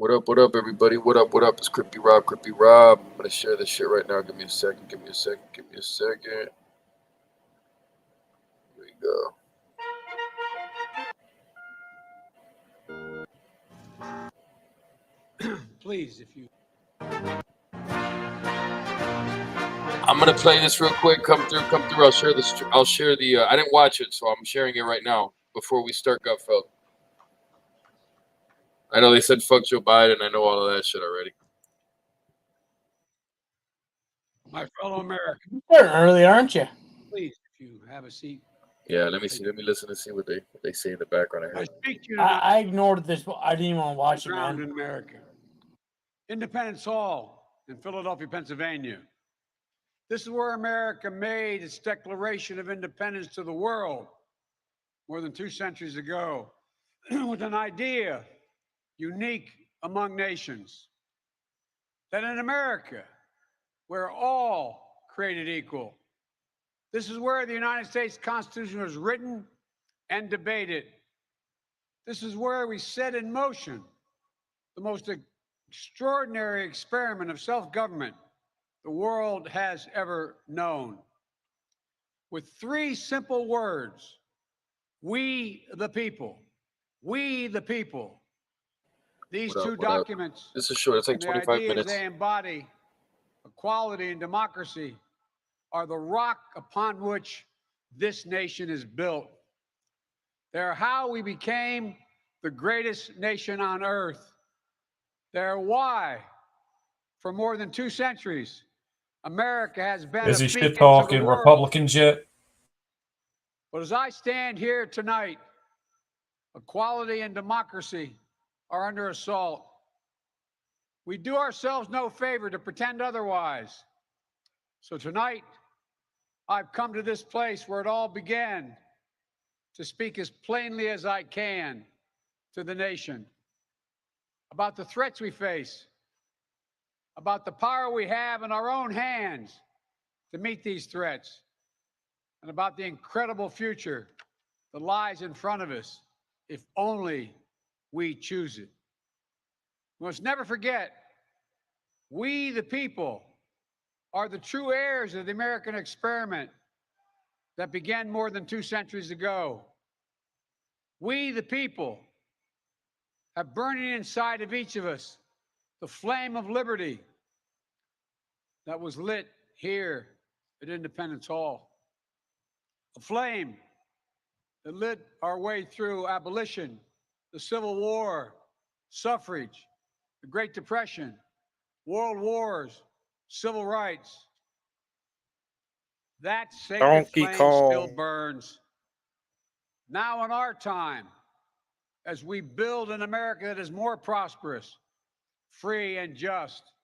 What up, everybody? What up? It's Crippy Rob, Crippy Rob. I'm gonna share this shit right now. Give me a second. Give me a second. Give me a second. Here we go. Please, if you. I'm gonna play this real quick. Come through. I'll share this. I'll share the. I didn't watch it, so I'm sharing it right now before we start Gutfeld. I know they said fuck Joe Biden. I know all of that shit already. My fellow Americans. You're early, aren't you? Please, if you have a seat. Yeah, let me see. Let me listen to see what they say in the background. I speak to you tonight. I ignored this. I didn't even want to watch it, man. In America. Independence Hall in Philadelphia, Pennsylvania. This is where America made its Declaration of Independence to the world more than 2 centuries ago with an idea unique among nations, that in America, we're all created equal. This is where the United States Constitution was written and debated. This is where we set in motion the most extraordinary experiment of self-government the world has ever known. With 3 simple words: we the people. We the people. These two documents, this is short. It's like 25 minutes. They embody equality and democracy are the rock upon which this nation is built. They're how we became the greatest nation on earth. They're why, for more than 2 centuries, America has been Is he shit talking Republicans yet? But as I stand here tonight, equality and democracy are under assault. We do ourselves no favor to pretend otherwise. So tonight, I've come to this place where it all began to speak as plainly as I can to the nation about the threats we face, about the power we have in our own hands to meet these threats, and about the incredible future that lies in front of us if only we choose it. We must never forget, we the people are the true heirs of the American experiment that began more than 2 centuries ago. We the people have burning inside of each of us the flame of liberty that was lit here at Independence Hall. A flame that lit our way through abolition, the Civil War, suffrage, the Great Depression, world wars, civil rights. That sacred flame still burns. Now in our time, as we build an America that is more prosperous, free, and just.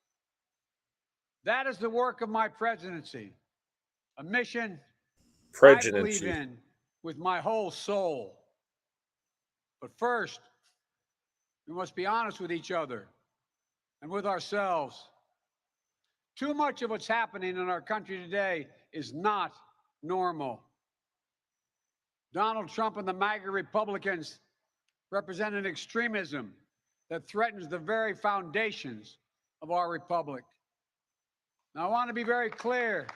That is the work of my presidency, a mission I believe in with my whole soul. But first, we must be honest with each other and with ourselves. Too much of what's happening in our country today is not normal. Donald Trump and the MAGA Republicans represent an extremism that threatens the very foundations of our republic. Now, I want to be very clear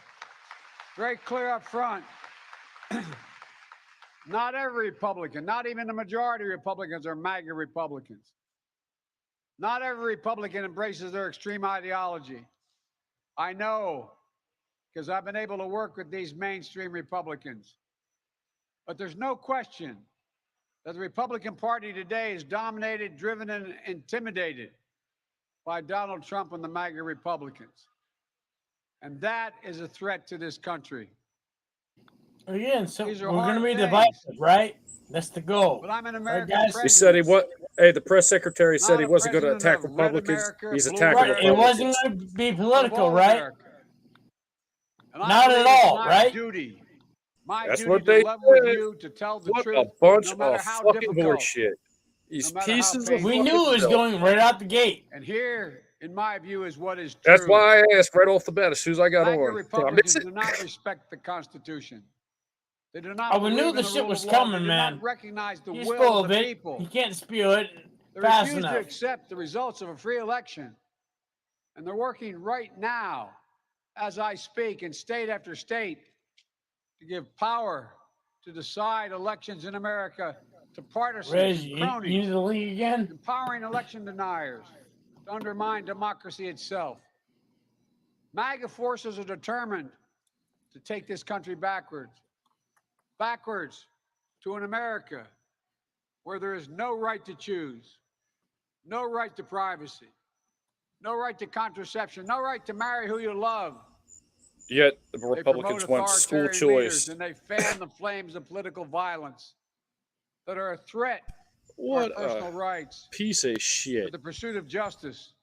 up front. Not every Republican, not even the majority of Republicans are MAGA Republicans. Not every Republican embraces their extreme ideology. I know, because I've been able to work with these mainstream Republicans. But there's no question that the Republican Party today is dominated, driven, and intimidated by Donald Trump and the MAGA Republicans. And that is a threat to this country. Again, so we're going to be divisive, right? That's the goal. But I'm an American president. He said the press secretary said he wasn't going to attack Republicans. He's attacking Republicans. It wasn't going to be political, right? Not at all, right? That's what they said. What a bunch of fucking horseshit. These pieces of we knew it was going right out the gate. And here, in my view, is what is true. That's why I asked right off the bat as soon as I got on. Republicans do not respect the Constitution. They do not. We knew the shit was coming, man. Recognize the He's will full of the it. people. He can't spew it. They refuse to accept the results of a free election. And they're working right now, as I speak, in state after state, to give power to decide elections in America to partisans and cronies, empowering election deniers to undermine democracy itself. MAGA forces are determined to take this country backwards to an America where there is no right to choose, no right to privacy, no right to contraception, no right to marry who you love. Yet the Republicans want school choice. And they fan the flames of political violence that are a threat what to our personal rights. Piece of shit. To the pursuit of justice,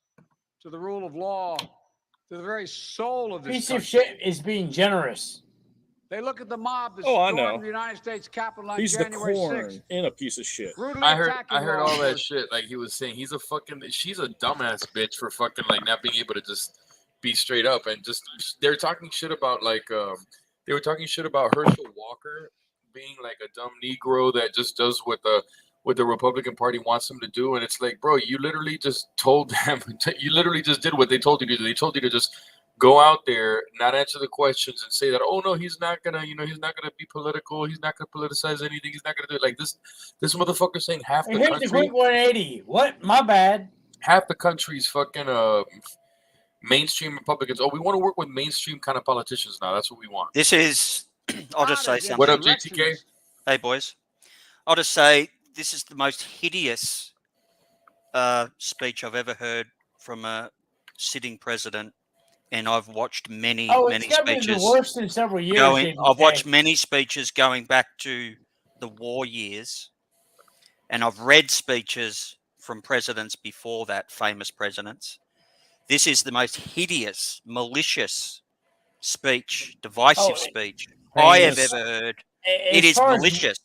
to the rule of law, to the very soul of this piece country. of shit is being generous. They look at the mob that stormed the United States Capitol on January 6th. He's and a piece of shit. I heard all that shit. Like he was saying, she's a dumbass bitch for fucking like not being able to just be straight up and just. They're talking shit about like they were talking shit about Herschel Walker being like a dumb Negro that just does what the Republican Party wants him to do, and it's like, bro, you literally just told them, you literally just did what they told you to do. They told you to just go out there, not answer the questions, and say that, oh no, he's not gonna be political. He's not gonna politicize anything. He's not gonna do it. Like this motherfucker saying half the country. Here's the quick 180. What? My bad. Half the country's fucking mainstream Republicans. Oh, we want to work with mainstream kind of politicians now. That's what we want. This is. I'll just say something. What up, JTK? Hey boys. I'll just say this is the most hideous speech I've ever heard from a sitting president. And I've watched many speeches. The worst in several years. I've watched many speeches going back to the war years, and I've read speeches from presidents before that, famous presidents. This is the most hideous, malicious speech, divisive speech I have ever heard. It is malicious.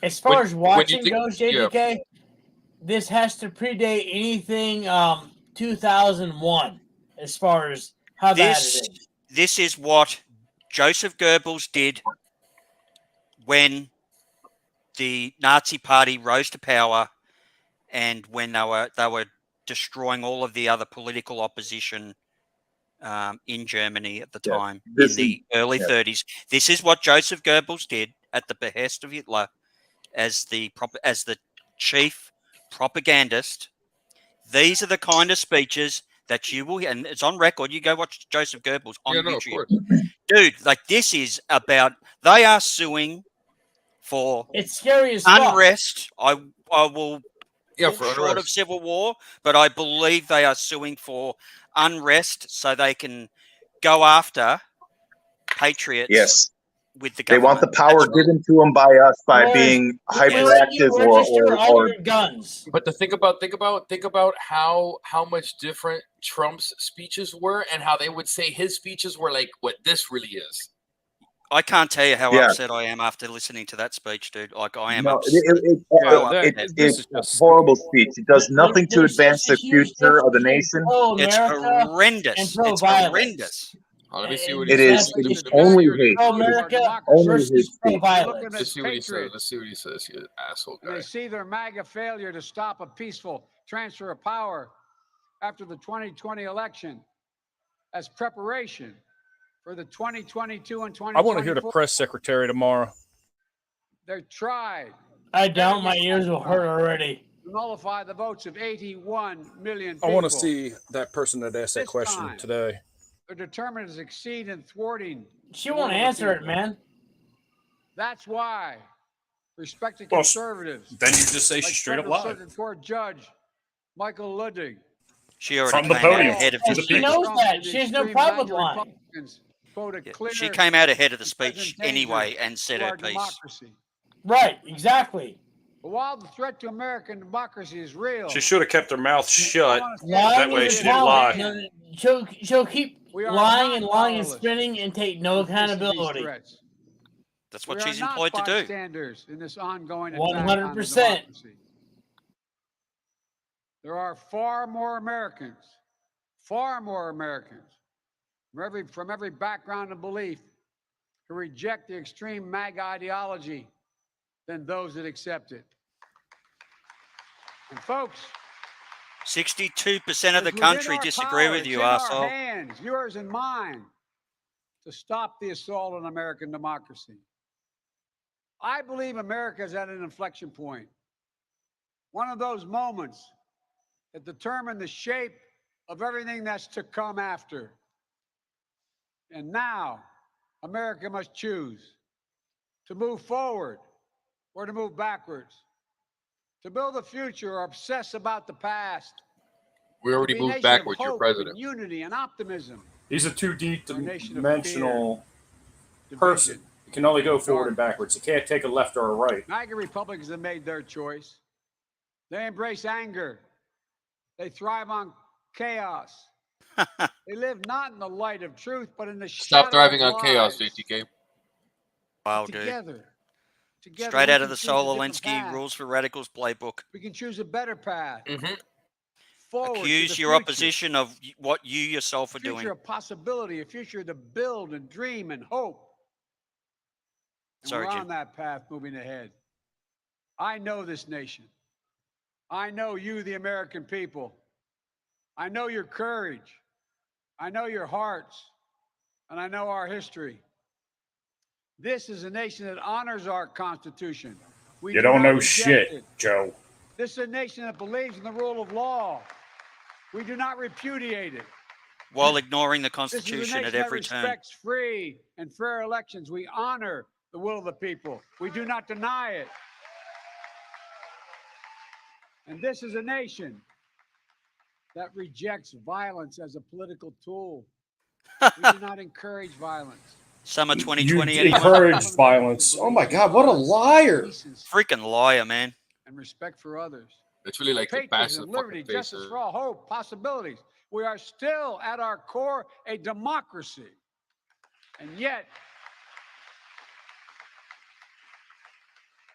As far as watching goes, JDK, this has to predate anything 2001. As far as how bad it is. This is what Joseph Goebbels did when the Nazi Party rose to power and when they were destroying all of the other political opposition in Germany at the time, in the early 30s. This is what Joseph Goebbels did at the behest of Hitler as the chief propagandist. These are the kind of speeches that you will, and it's on record. You go watch Joseph Goebbels on YouTube. Dude, like this is about, they are suing for it's scary as unrest. I will for short of civil war, but I believe they are suing for unrest so they can go after patriots. Yes. With the they want the power given to them by us by being hyperactive or guns. But to think about how much different Trump's speeches were and how they would say his speeches were like what this really is. I can't tell you how upset I am after listening to that speech, dude. Like I am upset. It's a horrible speech. It does nothing to advance the future of the nation. It's horrendous. It's horrendous. Let me see what it is. It is only hate. America versus pro-violence. Let's see what he says. Let's see what he says. You asshole guy. They see their MAGA failure to stop a peaceful transfer of power after the 2020 election as preparation for the 2022 and 2024. I want to hear the press secretary tomorrow. They tried. I doubt my ears will hurt already. To nullify the votes of 81 million people. I want to see that person that asked that question today. They're determined to succeed in thwarting. She won't answer it, man. That's why respected conservatives. Then you just say she straight up lied. Circuit Court Judge Michael Ludwig. She already came out ahead of the speech. She knows that. She has no problem with lying. She came out ahead of the speech anyway and said her piece. Right, exactly. But while the threat to American democracy is real, she should have kept her mouth shut. That way she didn't lie. She'll keep lying and spinning and take no accountability. That's what she's employed to do. Standards in this ongoing 100%. There are far more Americans from every background and belief who reject the extreme MAGA ideology than those that accept it. And folks, 62% of the country disagree with you, asshole. Our hands, yours and mine, to stop the assault on American democracy. I believe America is at an inflection point. One of those moments that determine the shape of everything that's to come after. And now, America must choose to move forward or to move backwards, to build a future or obsess about the past. We already moved backwards, your president. And unity and optimism. He's a 2D-dimensional person. He can only go forward and backwards. He can't take a left or a right. MAGA Republicans have made their choice. They embrace anger. They thrive on chaos. They live not in the light of truth, but in the shadow Stop thriving of on chaos, lies. JTK. Wow, dude. Together, Straight out of the Saul Alinsky Rules for Radicals playbook. We can choose a better path. Accuse your opposition of what you yourself are doing. A future of possibility, a future to build and dream and hope. And we're on that path moving ahead. I know this nation. I know you, the American people. I know your courage. I know your hearts. And I know our history. This is a nation that honors our Constitution. You don't know shit, Joe. This is a nation that believes in the rule of law. We do not repudiate it. While ignoring the Constitution at every turn. This is a nation that respects free and fair elections. We honor the will of the people. We do not deny it. And this is a nation that rejects violence as a political tool. We do not encourage violence. Summer 2020. You encouraged violence. Oh my God, what a liar! Freaking liar, man. And respect for others. It's really like the bash of the liberty, fucking face. Justice for all, hope, possibilities. We are still at our core a democracy, and yet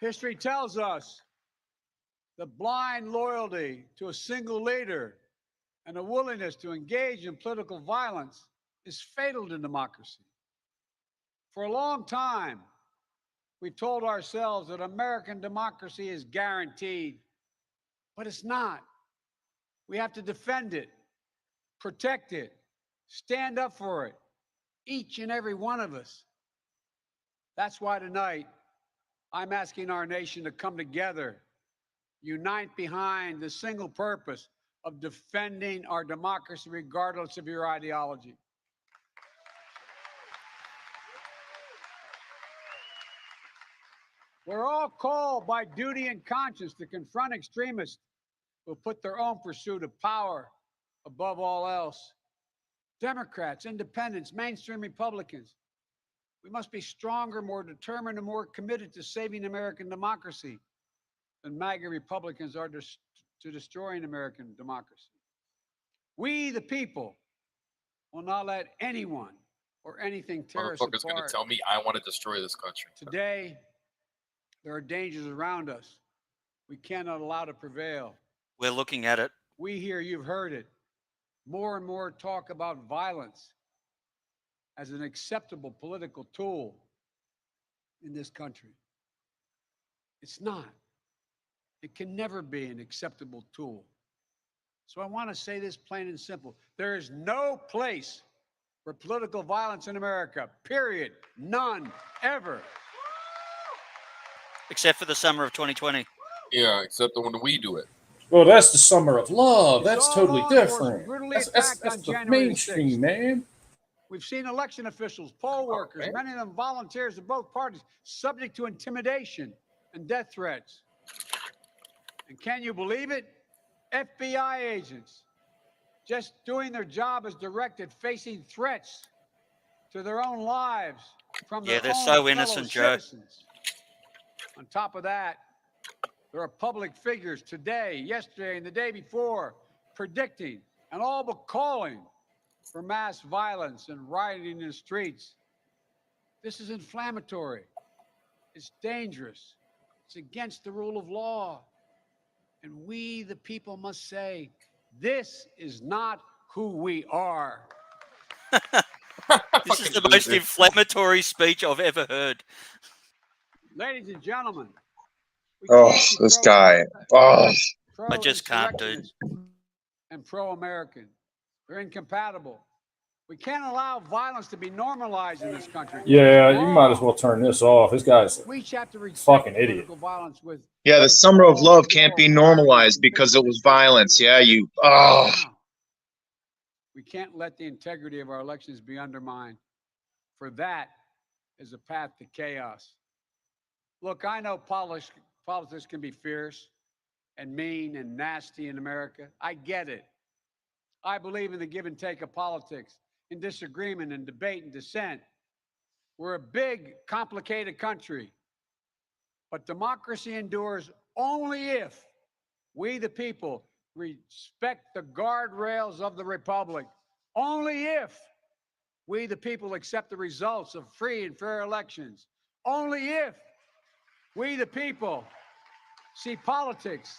history tells us the blind loyalty to a single leader and a willingness to engage in political violence is fatal to democracy. For a long time, we've told ourselves that American democracy is guaranteed, but it's not. We have to defend it, protect it, stand up for it, each and every one of us. That's why tonight, I'm asking our nation to come together, unite behind the single purpose of defending our democracy regardless of your ideology. We're all called by duty and conscience to confront extremists who put their own pursuit of power above all else. Democrats, independents, mainstream Republicans. We must be stronger, more determined, and more committed to saving American democracy than MAGA Republicans are to destroying American democracy. We, the people, will not let anyone or anything tear us apart. Motherfucker's gonna tell me I want to destroy this country. Today, there are dangers around us we cannot allow to prevail. We're looking at it. We hear, you've heard it, more and more talk about violence as an acceptable political tool in this country. It's not. It can never be an acceptable tool. So I want to say this plain and simple. There is no place for political violence in America, period. None, ever. Except for the summer of 2020. Yeah, except when we do it. Well, that's the summer of love. That's totally different. That's the mainstream, man. We've seen election officials, poll workers, many of them volunteers of both parties, subject to intimidation and death threats. And can you believe it? FBI agents just doing their job as directed, facing threats to their own lives from their they're own so innocent, Joe. citizens. On top of that, there are public figures today, yesterday, and the day before predicting and all but calling for mass violence and rioting in the streets. This is inflammatory. It's dangerous. It's against the rule of law. And we, the people, must say, this is not who we are. This is the most inflammatory speech I've ever heard. Ladies and gentlemen. Oh, this guy. Oh. I just can't, dude. And pro-American. They're incompatible. We can't allow violence to be normalized in this country. Yeah, you might as well turn this off. This guy's We each have to fucking idiot. violence with Yeah, the summer of love can't be normalized because it was violence. Yeah, you. Oh. We can't let the integrity of our elections be undermined, for that is a path to chaos. Look, I know politics can be fierce and mean and nasty in America. I get it. I believe in the give and take of politics, in disagreement and debate and dissent. We're a big, complicated country, but democracy endures only if we, the people, respect the guardrails of the republic. Only if we, the people, accept the results of free and fair elections. Only if we, the people, see politics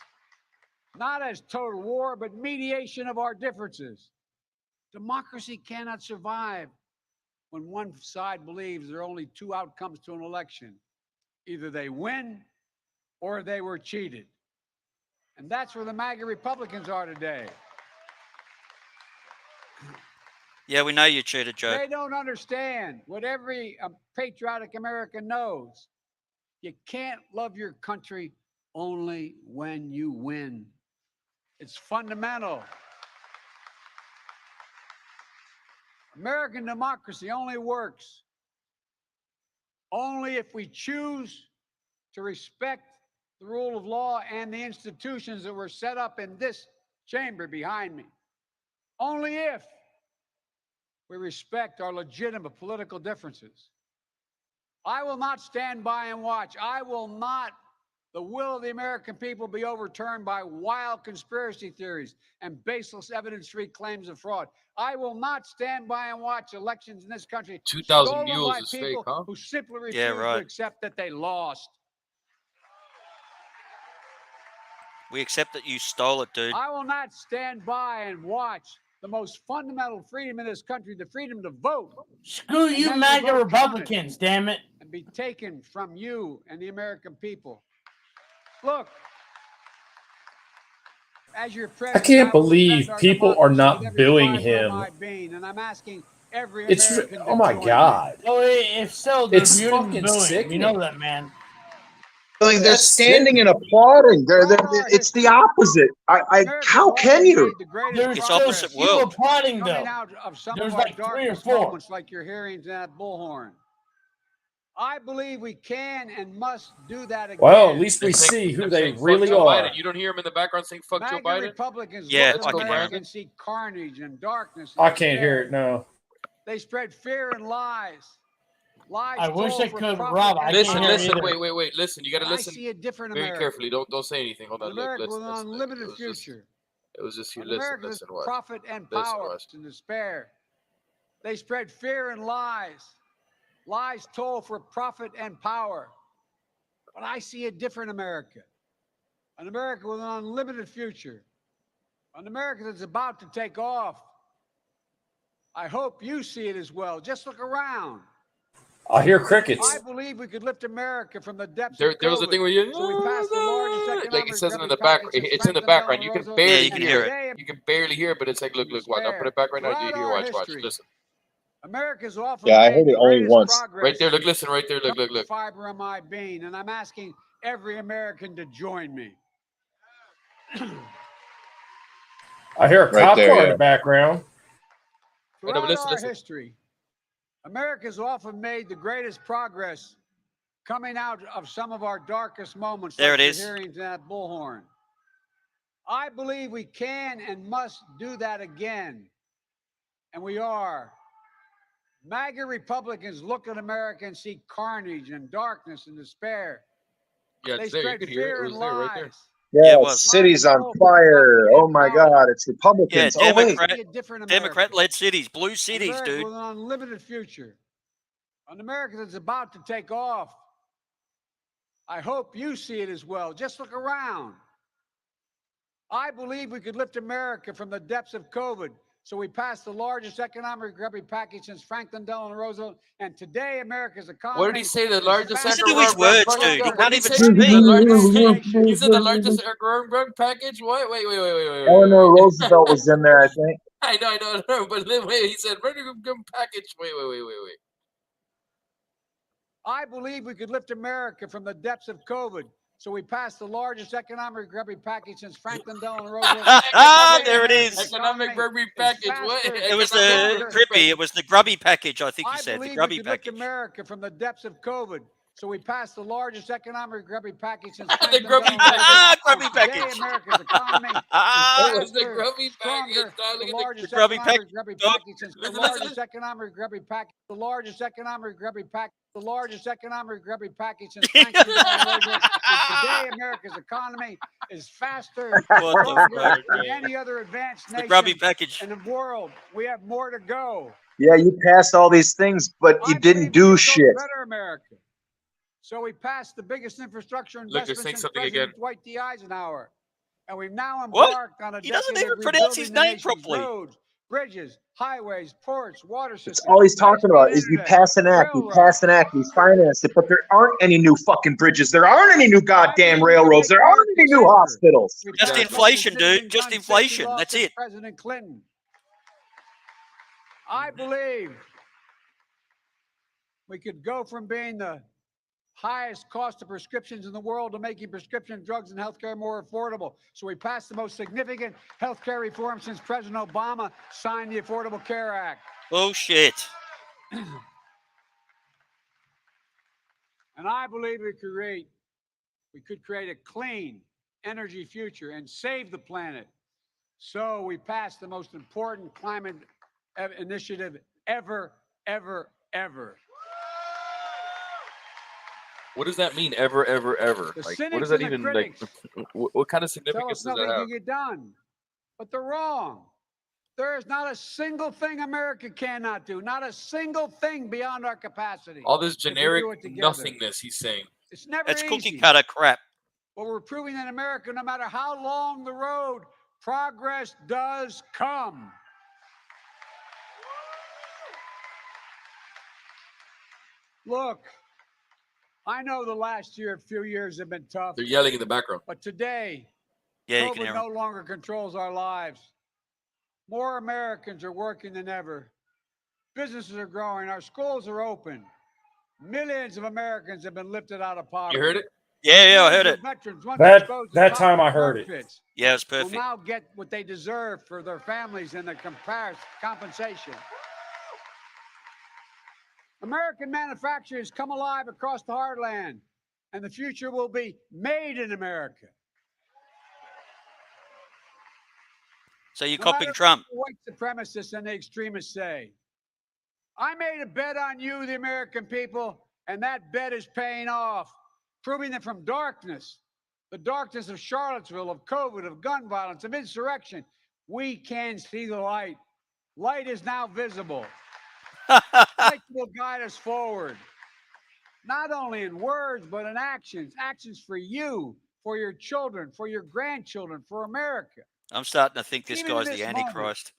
not as total war, but mediation of our differences. Democracy cannot survive when one side believes there are only two outcomes to an election. Either they win or they were cheated. And that's where the MAGA Republicans are today. Yeah, we know you cheated, Joe. They don't understand what every patriotic American knows. You can't love your country only when you win. It's fundamental. American democracy only works only if we choose to respect the rule of law and the institutions that were set up in this chamber behind me. Only if we respect our legitimate political differences. I will not stand by and watch. The will of the American people be overturned by wild conspiracy theories and baseless evidence-free claims of fraud. I will not stand by and watch elections in this country 2,000 mules is fake, huh? who simply refuse right. to accept that they lost. We accept that you stole it, dude. I will not stand by and watch the most fundamental freedom in this country, the freedom to vote. Screw you, MAGA Republicans, damn it. And be taken from you and the American people. Look, as your president, I can't believe people are not booing him. And I'm asking every It's American oh my god. Oh, if so, they're It's fucking sick. You know that, man. Like they're standing and applauding. It's the opposite. How can you? It's opposite world. Applauding though. There's like 3 or 4. Like your hearings at Bullhorn. I believe we can and must do that again. Well, at least we see who they really are. You don't hear him in the background saying "fuck Joe Biden." Republicans yeah, look at America and see carnage and darkness. I can't hear it. No. They spread fear and lies. I wish I could, Rob. Listen. Wait. Listen, you got to listen I see a different very America. carefully. Don't say anything. Hold on. America with an unlimited future. It was just you. America Listen. with profit and power and despair. They spread fear and lies. Lies told for profit and power. But I see a different America. An America with an unlimited future. An America that's about to take off. I hope you see it as well. Just look around. I hear crickets. I believe we could lift America from the depths there of COVID. There was a thing where you like it says it in the back. It's in the background. You can barely hear it. You can barely hear it, but it's like look. Watch. I'll put it back right now. You hear? Watch. Listen. America's often I heard it only once. Right there. Look. Listen. Right there. Look. Fiber of my being, and I'm asking every American to join me. I hear a cop car in the background. Throughout our history, America's often made the greatest progress coming out of some of our darkest moments. There like it is. The hearings at Bullhorn. I believe we can and must do that again. And we are. MAGA Republicans look at America and see carnage and darkness and despair. Yeah, they there. spread You could hear it. It was there, right there. Yeah, cities on fire. Oh my God, it's Republicans. Yeah, different Democrat-led cities, blue cities, America dude. with an unlimited future. An America that's about to take off. I hope you see it as well. Just look around. I believe we could lift America from the depths of COVID So we passed the largest economic recovery package since Franklin Delano Roosevelt. And today, America's economy. What did he say? The largest Listen to his words, dude. He What can't did he even say? speak. The largest. He said the largest package. What? Wait. Eleanor Roosevelt was in there, I think. I know. But wait, he said package. Wait. I believe we could lift America from the depths of COVID. So we passed the largest economic recovery package since Franklin Delano Roosevelt. There it is. Economic recovery package. What? It was the Crippy. It was the grubby package, I think you said. The grubby we could package. lift America from the depths of COVID. So we passed the largest economic recovery package since The grubby package. Grubby package. America's economy is It was the faster, grubby package. stronger, Look the at largest grubby economic recovery package since the Listen. largest economic recovery package, the largest economic recovery package, the largest economic recovery package since Franklin Delano Roosevelt. And today, America's economy is faster, stronger than any other advanced The grubby nation package. in the world. We have more to go. Yeah, you passed all these things, but you didn't do shit. Better America. So we passed the biggest infrastructure Look, they're investment saying since something President again. Dwight D. Eisenhower. And we've now What? embarked on a He doesn't decade even of pronounce his rebuilding the name nation's properly. roads, bridges, highways, ports, water systems. That's all he's talking about is you internet, pass an act, you pass an act, you finance it, but there aren't any new fucking bridges. There aren't any new goddamn railroads. There aren't any new hospitals. Just inflation, dude. Just inflation. That's it. President Clinton. I believe we could go from being the highest cost of prescriptions in the world to making prescription drugs and healthcare more affordable. So we passed the most significant healthcare reform since President Obama signed the Affordable Care Act. Bullshit. And I believe we could create a clean energy future and save the planet. So we passed the most important climate initiative ever. What does that mean? Ever? Like, what does that even like? What kind of significance does that have? Can get done, but they're wrong. There is not a single thing America cannot do. Not a single thing beyond our capacity. All this generic nothingness he's saying. It's never That's easy. cookie cutter crap. But we're proving that America, no matter how long the road, progress does come. Look. I know the last few years have been tough. They're yelling in the background. But today, COVID no longer controls our lives. More Americans are working than ever. Businesses are growing. Our schools are open. Millions of Americans have been lifted out of poverty. You heard it? Yeah, I heard it. Veterans, that time I heard it. Yeah, it's perfect. Will now get what they deserve for their families and their compensation. American manufacturing has come alive across the heartland, and the future will be made in America. So you're copying Trump. What the white supremacists and the extremists say. I made a bet on you, the American people, and that bet is paying off, proving that from darkness, the darkness of Charlottesville, of COVID, of gun violence, of insurrection, we can see the light. Light is now visible. Light will guide us forward, not only in words, but in actions. Actions for you, for your children, for your grandchildren, for America. I'm starting to think this Even guy's in the this Antichrist.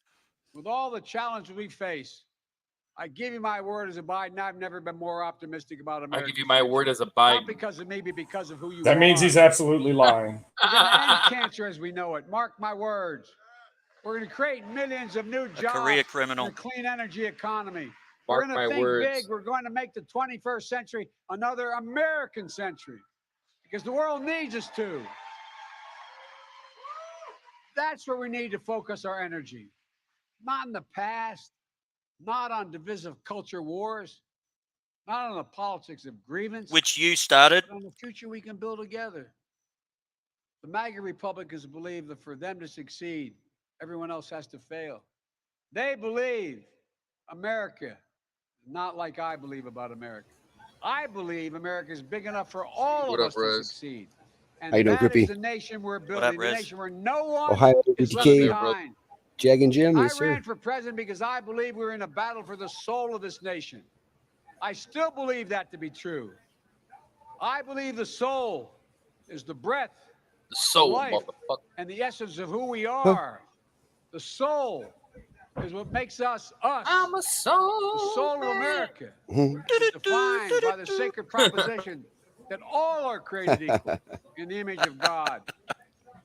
With all the challenges we face, I give you my word as a Biden, I've never been more optimistic about America. I give you my word as a Biden. Not because of me, but because of who you are. That means he's absolutely lying. We're going to end cancer as we know it. Mark my words. We're going to create millions of new jobs. A career criminal. In a clean energy economy. Mark We're going to think words. big. We're going to make the 21st century another American century because the world needs us to. That's where we need to focus our energy. Not in the past, not on divisive culture wars, not on the politics of grievance. Which you started. But on the future we can build together. The MAGA Republicans believe that for them to succeed, everyone else has to fail. They believe America, not like I believe about America. I believe America is big enough for all of us to succeed. And that is the nation we're building, the nation where no one is left behind. Jag and Jim, I ran for president because I believe we're in a battle for the soul of this nation. I still believe that to be true. I believe the soul is the breath, the soul, life, motherfucker, and the essence of who we are. The soul is what makes us us. I'm a soul. The soul of America is defined by the sacred proposition that all are created equal in the image of God.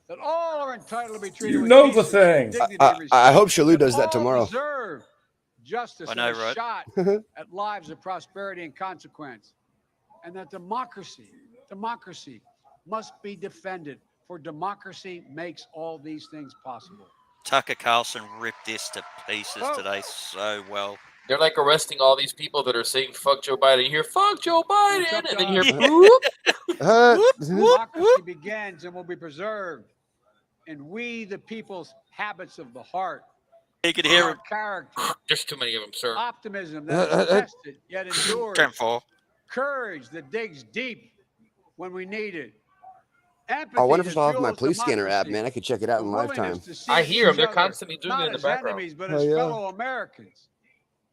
That all are entitled to be treated with know the decency, thing. dignity, and respect. I hope Shalou does that all tomorrow. Deserve justice I know, and a right? shot at lives of prosperity and consequence. And that democracy must be defended, for democracy makes all these things possible. Tucker Carlson ripped this to pieces today so well. They're like arresting all these people that are saying "fuck Joe Biden." You hear "fuck Joe Biden," and then you hear "whoop." Democracy begins and will be preserved, and we, the people's habits of the heart. You can hear him. Character. There's too many of them, sir. Optimism that is tested yet endures. 10-4. Courage that digs deep when we need it. Empathy I wonder if that I'll have my fuels police scanner app, democracy. man. I could check it out in The lifetime. willingness to see I hear them. each They're other constantly doing not it in the as background. enemies, but Oh, as yeah. fellow Americans.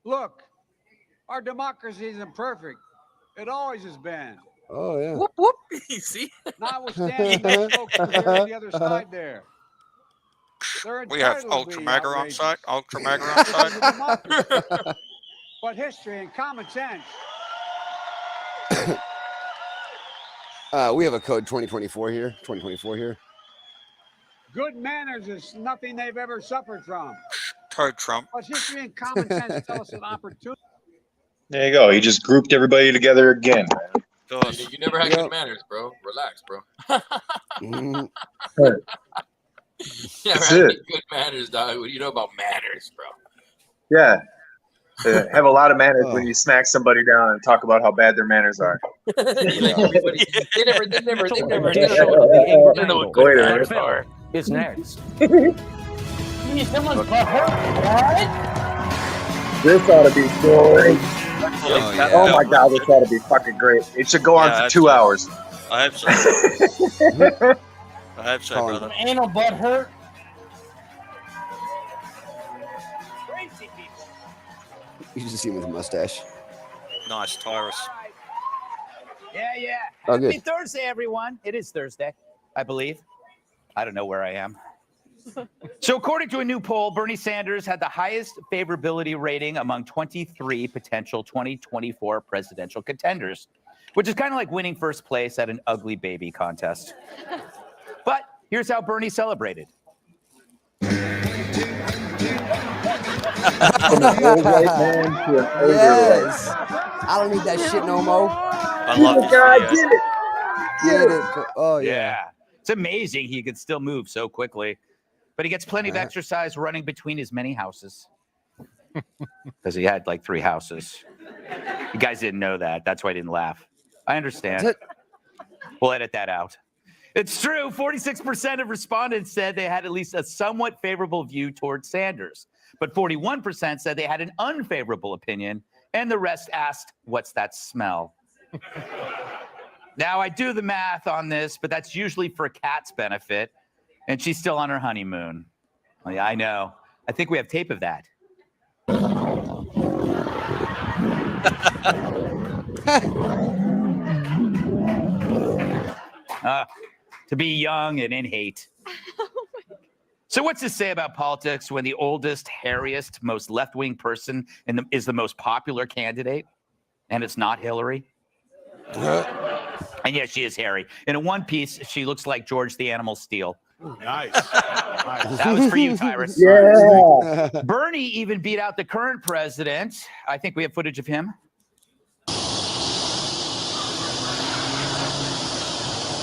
Look, our democracy isn't perfect. It always has been. Oh, yeah. Whoop whoop. You see? Notwithstanding those folks who are on the other side there. They're We have entitled to Ultra be Maga on outrageous. site. Ultra Maga on This is site. a democracy. But history and common sense. We have a code 2024 here. 2024 here. Good manners is nothing they've ever suffered from. Code Trump. But history and common sense tell us an opportunity. There you go. He just grouped everybody together again. You never had good manners, bro. Relax, bro. Mhm. Never That's had any it. good manners, dog. What do you know about manners, bro? Yeah. Have a lot of manners when you smack somebody down and talk about how bad their manners are. Like everybody, they never Wait a minute. Is next. Someone's butthurt. This ought to be great. Oh, yeah. Oh my God, this ought to be fucking great. It should go on Yeah, for 2 hours. I hope so. I hope so, brother. Some anal butthurt. You just see him with a mustache. Nice, Tyrus. Yeah. Oh, Happy good. Thursday, everyone. It is Thursday, I believe. I don't know where I am. So according to a new poll, Bernie Sanders had the highest favorability rating among 23 potential 2024 presidential contenders, which is kind of like winning first place at an ugly baby contest. But here's how Bernie celebrated. From an old white man to an older Yes. I don't need that shit no more. I love this God, video. get it. Get it. Oh, yeah. Yeah. It's amazing he could still move so quickly. But he gets plenty of exercise running between his many houses. Because he had like 3 houses. You guys didn't know that. That's why I didn't laugh. I understand. We'll edit that out. It's true. 46% of respondents said they had at least a somewhat favorable view towards Sanders. But 41% said they had an unfavorable opinion. And the rest asked, what's that smell? Now, I do the math on this, but that's usually for Kat's benefit. And she's still on her honeymoon. Oh, yeah, I know. I think we have tape of that. To be young and in hate. So what's this say about politics when the oldest, hairiest, most left-wing person is the most popular candidate? And it's not Hillary? And yes, she is hairy. In a one piece, she looks like George the Animal Steel. Nice. That was for you, Tyrus. Yeah. Bernie even beat out the current president. I think we have footage of him.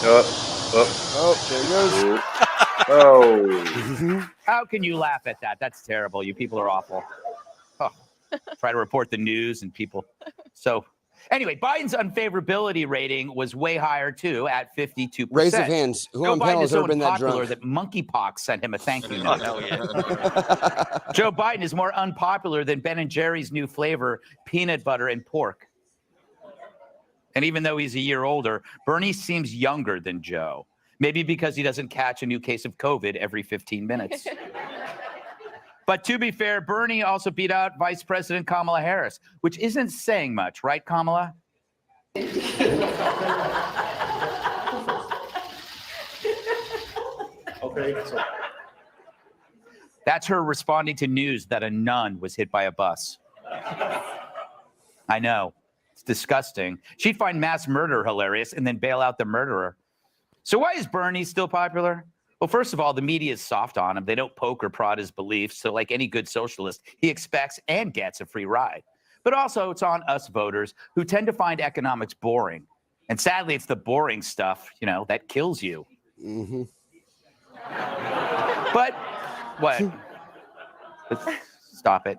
Oh, there it goes. Oh. How can you laugh at that? That's terrible. You people are awful. Oh, try to report the news and people. So anyway, Biden's unfavorability rating was way higher too at 52%. Raise of hands. Who Joe on Biden panel is has so ever been that unpopular drunk? that monkeypox sent him a thank you Oh, note. hell yeah. Joe Biden is more unpopular than Ben and Jerry's new flavor, peanut butter and pork. And even though he's a year older, Bernie seems younger than Joe. Maybe because he doesn't catch a new case of COVID every 15 minutes. But to be fair, Bernie also beat out Vice President Kamala Harris, which isn't saying much, right, Kamala? Okay. So That's her responding to news that a nun was hit by a bus. I know. It's disgusting. She'd find mass murder hilarious and then bail out the murderer. So why is Bernie still popular? Well, first of all, the media is soft on him. They don't poke or prod his beliefs. So like any good socialist, he expects and gets a free ride. But also it's on us voters who tend to find economics boring. And sadly, it's the boring stuff, that kills you. Mm-hmm. But what? Stop it.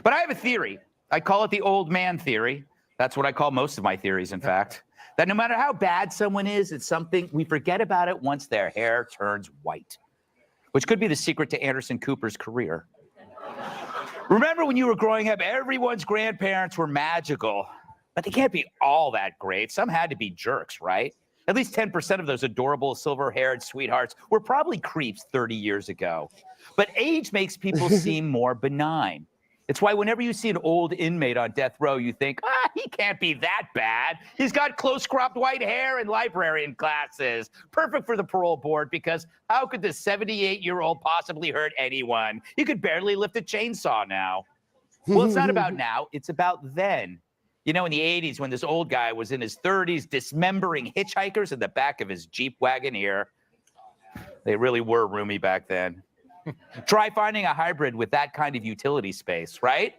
But I have a theory. I call it the old man theory. That's what I call most of my theories, in fact. That no matter how bad someone is, it's something we forget about it once their hair turns white, which could be the secret to Anderson Cooper's career. Remember when you were growing up, everyone's grandparents were magical, but they can't be all that great. Some had to be jerks, right? At least 10% of those adorable silver-haired sweethearts were probably creeps 30 years ago. But age makes people seem more benign. It's why whenever you see an old inmate on death row, you think, he can't be that bad. He's got close-cropped white hair and librarian glasses. Perfect for the parole board, because how could the 78-year-old possibly hurt anyone? He could barely lift a chainsaw now. Well, it's not about now. It's about then. In the 80s, when this old guy was in his 30s dismembering hitchhikers in the back of his Jeep Wagoneer. They really were roomy back then. Try finding a hybrid with that kind of utility space, right?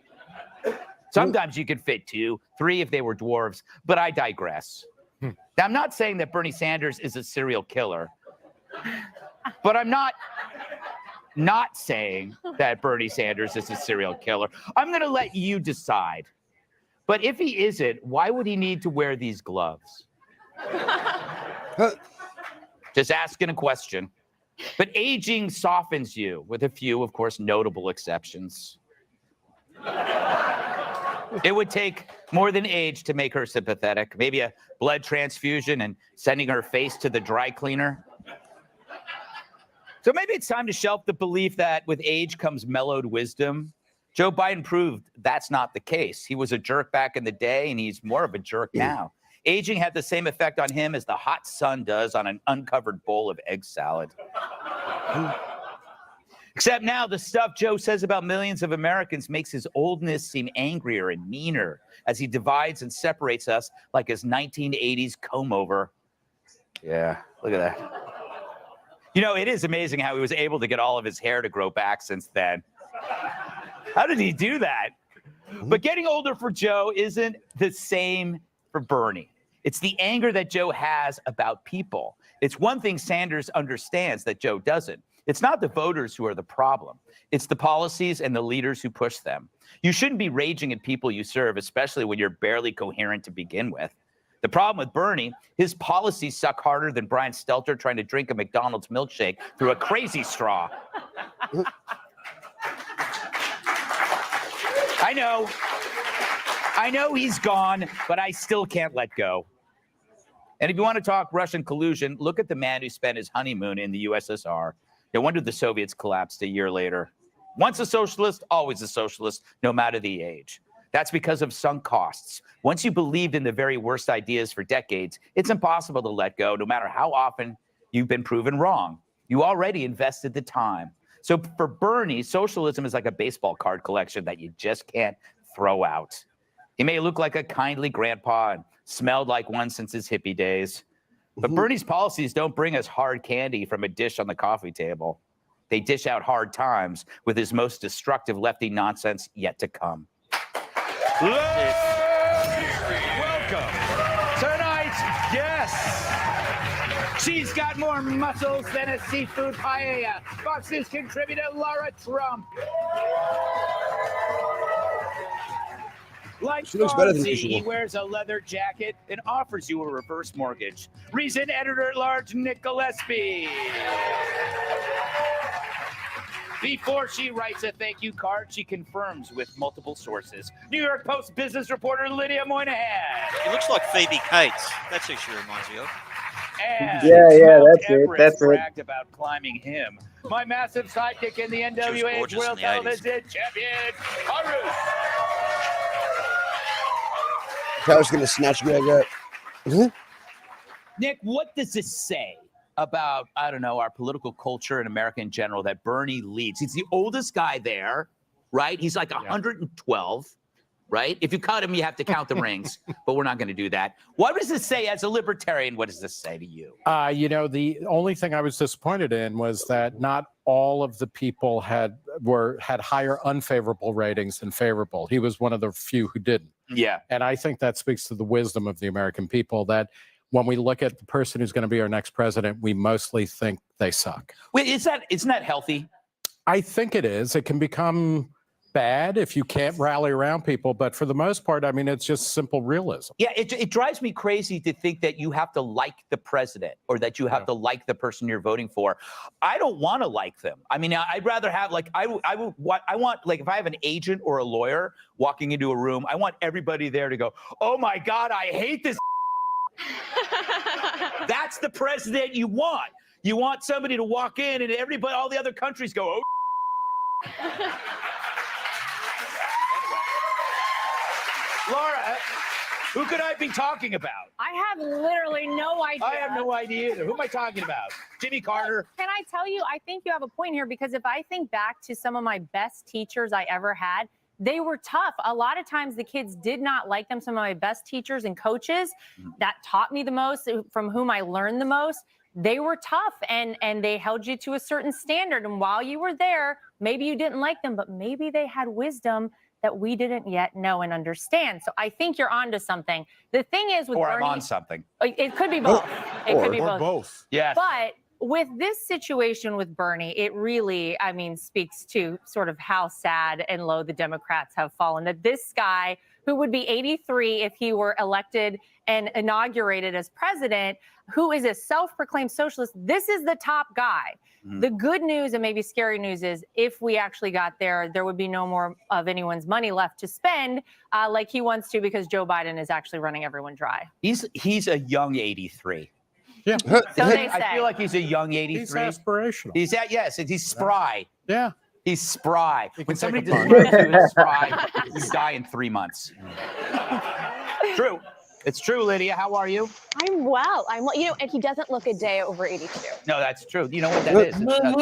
Sometimes you could fit 2, 3 if they were dwarves, but I digress. Now, I'm not saying that Bernie Sanders is a serial killer, but I'm not saying that Bernie Sanders is a serial killer. I'm going to let you decide. But if he isn't, why would he need to wear these gloves? Just asking a question. But aging softens you, with a few, of course, notable exceptions. It would take more than age to make her sympathetic. Maybe a blood transfusion and sending her face to the dry cleaner. So maybe it's time to shelf the belief that with age comes mellowed wisdom. Joe Biden proved that's not the case. He was a jerk back in the day, and he's more of a jerk now. Aging had the same effect on him as the hot sun does on an uncovered bowl of egg salad. Except now the stuff Joe says about millions of Americans makes his oldness seem angrier and meaner as he divides and separates us like his 1980s comb-over. Yeah, look at that. It is amazing how he was able to get all of his hair to grow back since then. How did he do that? But getting older for Joe isn't the same for Bernie. It's the anger that Joe has about people. It's one thing Sanders understands that Joe doesn't. It's not the voters who are the problem. It's the policies and the leaders who push them. You shouldn't be raging at people you serve, especially when you're barely coherent to begin with. The problem with Bernie, his policies suck harder than Brian Stelter trying to drink a McDonald's milkshake through a crazy straw. I know he's gone, but I still can't let go. And if you want to talk Russian collusion, look at the man who spent his honeymoon in the USSR. No wonder the Soviets collapsed a year later. Once a socialist, always a socialist, no matter the age. That's because of sunk costs. Once you believed in the very worst ideas for decades, it's impossible to let go, no matter how often you've been proven wrong. You already invested the time. So for Bernie, socialism is like a baseball card collection that you just can't throw out. He may look like a kindly grandpa and smelled like one since his hippie days. But Bernie's policies don't bring us hard candy from a dish on the coffee table. They dish out hard times with his most destructive lefty nonsense yet to come. Welcome tonight's guest. She's got more muscles than a seafood paella. Fox News contributor Laura Trump. Like She looks better than Fonzie, usual. he wears a leather jacket and offers you a reverse mortgage. Reason editor-at-large Nick Gillespie. Before she writes a thank you card, she confirms with multiple sources. New York Post business reporter Lydia Moynihan. He looks like Phoebe Cates. That's who she reminds me of. And Yeah, that's it. Everest That's it. bragged about climbing him. My massive sidekick in the NWA gorgeous World in the 80s. Television Champion, Harus. I was going to snatch Greg up. Nick, what does this say? about, I don't know, our political culture in America in general that Bernie leads. He's the oldest guy there, right? He's like 112, right? If you cut him, you have to count the rings, but we're not going to do that. What does this say as a libertarian? What does this say to you? The only thing I was disappointed in was that not all of the people had higher unfavorable ratings than favorable. He was one of the few who didn't. Yeah. And I think that speaks to the wisdom of the American people that when we look at the person who's going to be our next president, we mostly think they suck. Wait, isn't that healthy? I think it is. It can become bad if you can't rally around people. But for the most part, I mean, it's just simple realism. Yeah, it drives me crazy to think that you have to like the president or that you have to like the person you're voting for. I don't want to like them. I mean, I'd rather have I want if I have an agent or a lawyer walking into a room, I want everybody there to go, "Oh my God, I hate this." That's the president you want. You want somebody to walk in and everybody, all the other countries go, "Oh." Laura, who could I be talking about? I have literally no idea. I have no idea either. Who am I talking about? Jimmy Carter? Can I tell you, I think you have a point here, because if I think back to some of my best teachers I ever had, they were tough. A lot of times the kids did not like them. Some of my best teachers and coaches that taught me the most, from whom I learned the most, they were tough and they held you to a certain standard. And while you were there, maybe you didn't like them, but maybe they had wisdom that we didn't yet know and understand. So I think you're onto something. The thing is with Or Bernie, I'm on something. It could be both. It could be or both. Yeah. But with this situation with Bernie, it really, speaks to sort of how sad and low the Democrats have fallen. That this guy, who would be 83 if he were elected and inaugurated as president, who is a self-proclaimed socialist, this is the top guy. The good news and maybe scary news is if we actually got there, there would be no more of anyone's money left to spend like he wants to, because Joe Biden is actually running everyone dry. He's a young 83. Yeah. So they say. I feel like he's a young 83. He's aspirational. He's spry. Yeah. He's spry. When somebody take a describes you as spry, you die in 3 months. True. It's true, Lydia. How are you? I'm well. And he doesn't look a day over 82. No, that's true. You know what that is? I'll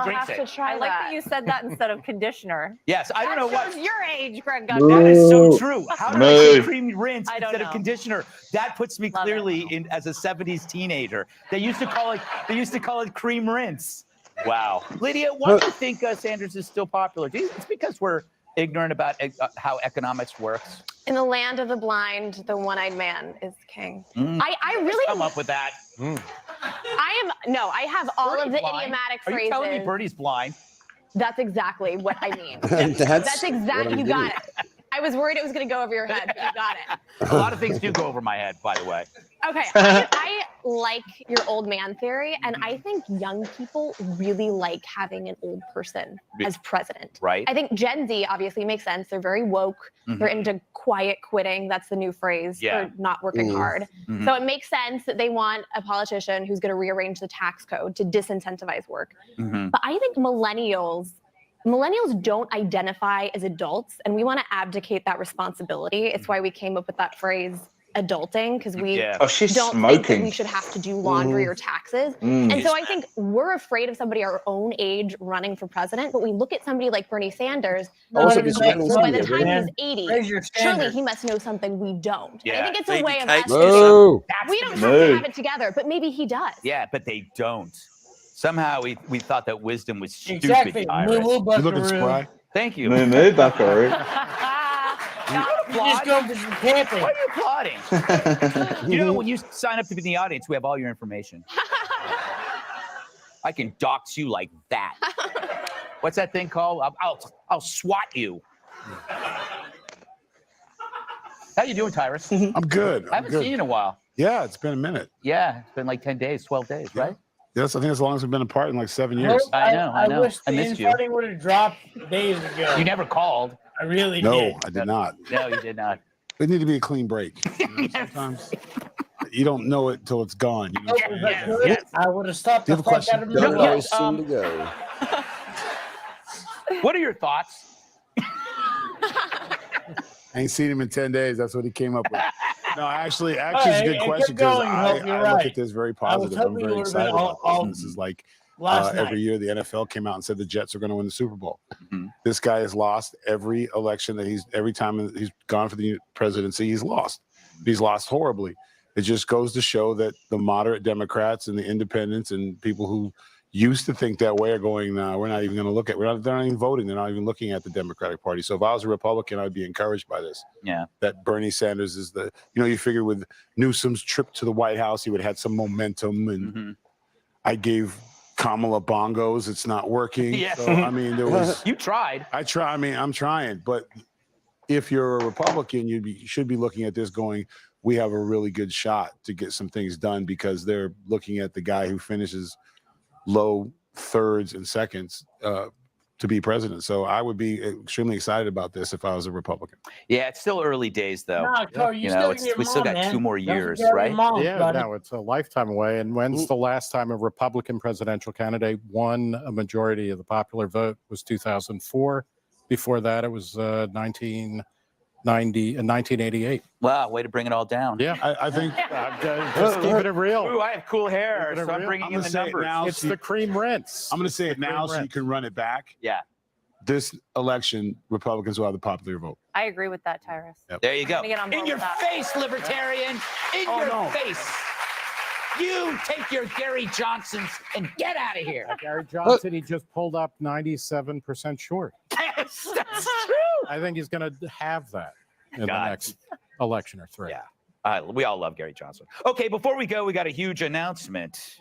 drinks have to it. try. I like that you said that instead of conditioner. Yes, I don't know what. Shows your age, Greg. That is so true. How did I say cream rinse instead of conditioner? That puts me clearly in as a 70s teenager. They used to call it cream rinse. Wow. Lydia, why do you think Sanders is still popular? Do you think it's because we're ignorant about how economics works? In the land of the blind, the one-eyed man is king. I really come up with that. I have all Bernie's of the blind. idiomatic Are phrases. you telling me Bernie's blind? That's exactly what I mean. That's exactly, you what got it. I was worried it was going to go over your head, but you got it. A lot of things do go over my head, by the way. Okay, I like your old man theory, and I think young people really like having an old person as president. Right. I think Gen Z obviously makes sense. They're very woke. They're into quiet quitting. That's the new phrase for not working hard. So it makes sense that they want a politician who's going to rearrange the tax code to disincentivize work. But I think millennials don't identify as adults, and we want to abdicate that responsibility. It's why we came up with that phrase adulting, because we don't think that we should have to do laundry or taxes. And so I think we're afraid of somebody our own age running for president, but we look at somebody like Bernie Sanders, by the time he's 80, surely he must know something we don't. I think it's a way of us we don't have to have it together, but maybe he does. Yeah, but they don't. Somehow we thought that wisdom was stupid. Exactly. Iris. You looking spry. Thank you. Moo, Buckaroo. You just go for some camping. Why are you applauding? You know, when you sign up to be in the audience, we have all your information. I can dox you like that. What's that thing called? I'll swat you. How you doing, Tyrus? I'm good. I haven't seen you in a while. Yeah, it's been a minute. Yeah, it's been like 10 days, 12 days, right? Yes, I think as long as we've been apart in like 7 years. I know. I wish the missed you. infighting would have dropped days ago. You never called. I really No, did. I did not. No, you did not. It needed to be a clean break. You know, sometimes you don't know it till it's gone. You know what I'm saying? Yes. I would have stopped Do you the have a fuck out of question? me. Yes, Soon to go. What are your thoughts? I ain't seen him in 10 days. That's what he came up with. No, actually, it's a good question because I look at this very positive. I'm hoping very excited about this. This is like every year the NFL came out and said the Jets are going to win the Super Bowl. This guy has lost every election every time he's gone for the presidency, he's lost. He's lost horribly. It just goes to show that the moderate Democrats and the independents and people who used to think that way are going, no, we're not even going to look at. They're not even voting. They're not even looking at the Democratic Party. So if I was a Republican, I'd be encouraged by this. Yeah. That Bernie Sanders is you figure with Newsom's trip to the White House, he would have had some momentum. And I gave Kamala bongos. It's not working. Yeah. So, I mean, there was. You tried. I try. I mean, I'm trying. But if you're a Republican, you should be looking at this going, we have a really good shot to get some things done because they're looking at the guy who finishes low thirds and seconds to be president. So I would be extremely excited about this if I was a Republican. Yeah, it's still early days though. No, we still got 2 more years, right? No, it's a lifetime away. And when's the last time a Republican presidential candidate won a majority of the popular vote? Was 2004. Before that, it was 1988. Wow, way to bring it all down. Yeah, I think just keeping it real. Ooh, I have cool hair, so I'm bringing in the numbers. It's the cream rinse. I'm going to say it now so you can run it back. Yeah. This election, Republicans will have the popular vote. I agree with that, Tyrus. Yep. There you go. In your face, libertarian. In your face. You take your Gary Johnsons and get out of here. Gary Johnson, he just pulled up 97% short. Yes, that's true. I think he's going to have that in the next election or 3. Yeah. We all love Gary Johnson. Okay, before we go, we got a huge announcement.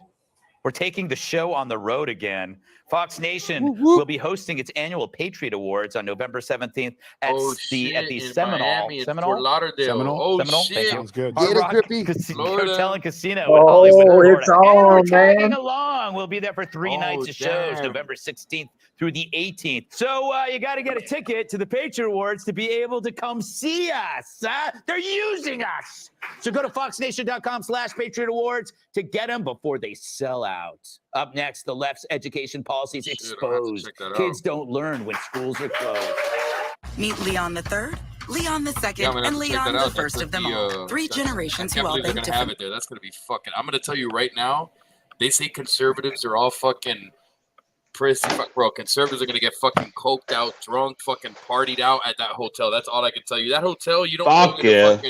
We're taking the show on the road again. Fox Nation will be hosting its annual Patriot Awards on November 17th at the Seminole. Fort Lauderdale. Seminole. Shit. Sounds good. Hard Rock Hotel and Casino in Oh, Hollywood, Florida. it's on, and we're tagging man. along. We'll be there for 3 nights of shows, November 16th through the 18th. So you got to get a ticket to the Patriot Awards to be able to come see us. They're using us. So go to foxnation.com/Patriot Awards to get them before they sell out. Up next, the left's education policies exposed. Kids don't learn when schools are closed. Meet Leon the Third, Leon the Second, and Leon the First of them all. 3 generations who all think different. Have it there. That's gonna be fucking. I'm gonna tell you right now. They say conservatives are all fucking prissy, bro. Conservatives are gonna get fucking coked out, drunk, fucking partied out at that hotel. That's all I can tell you. That hotel, you don't. Fucking,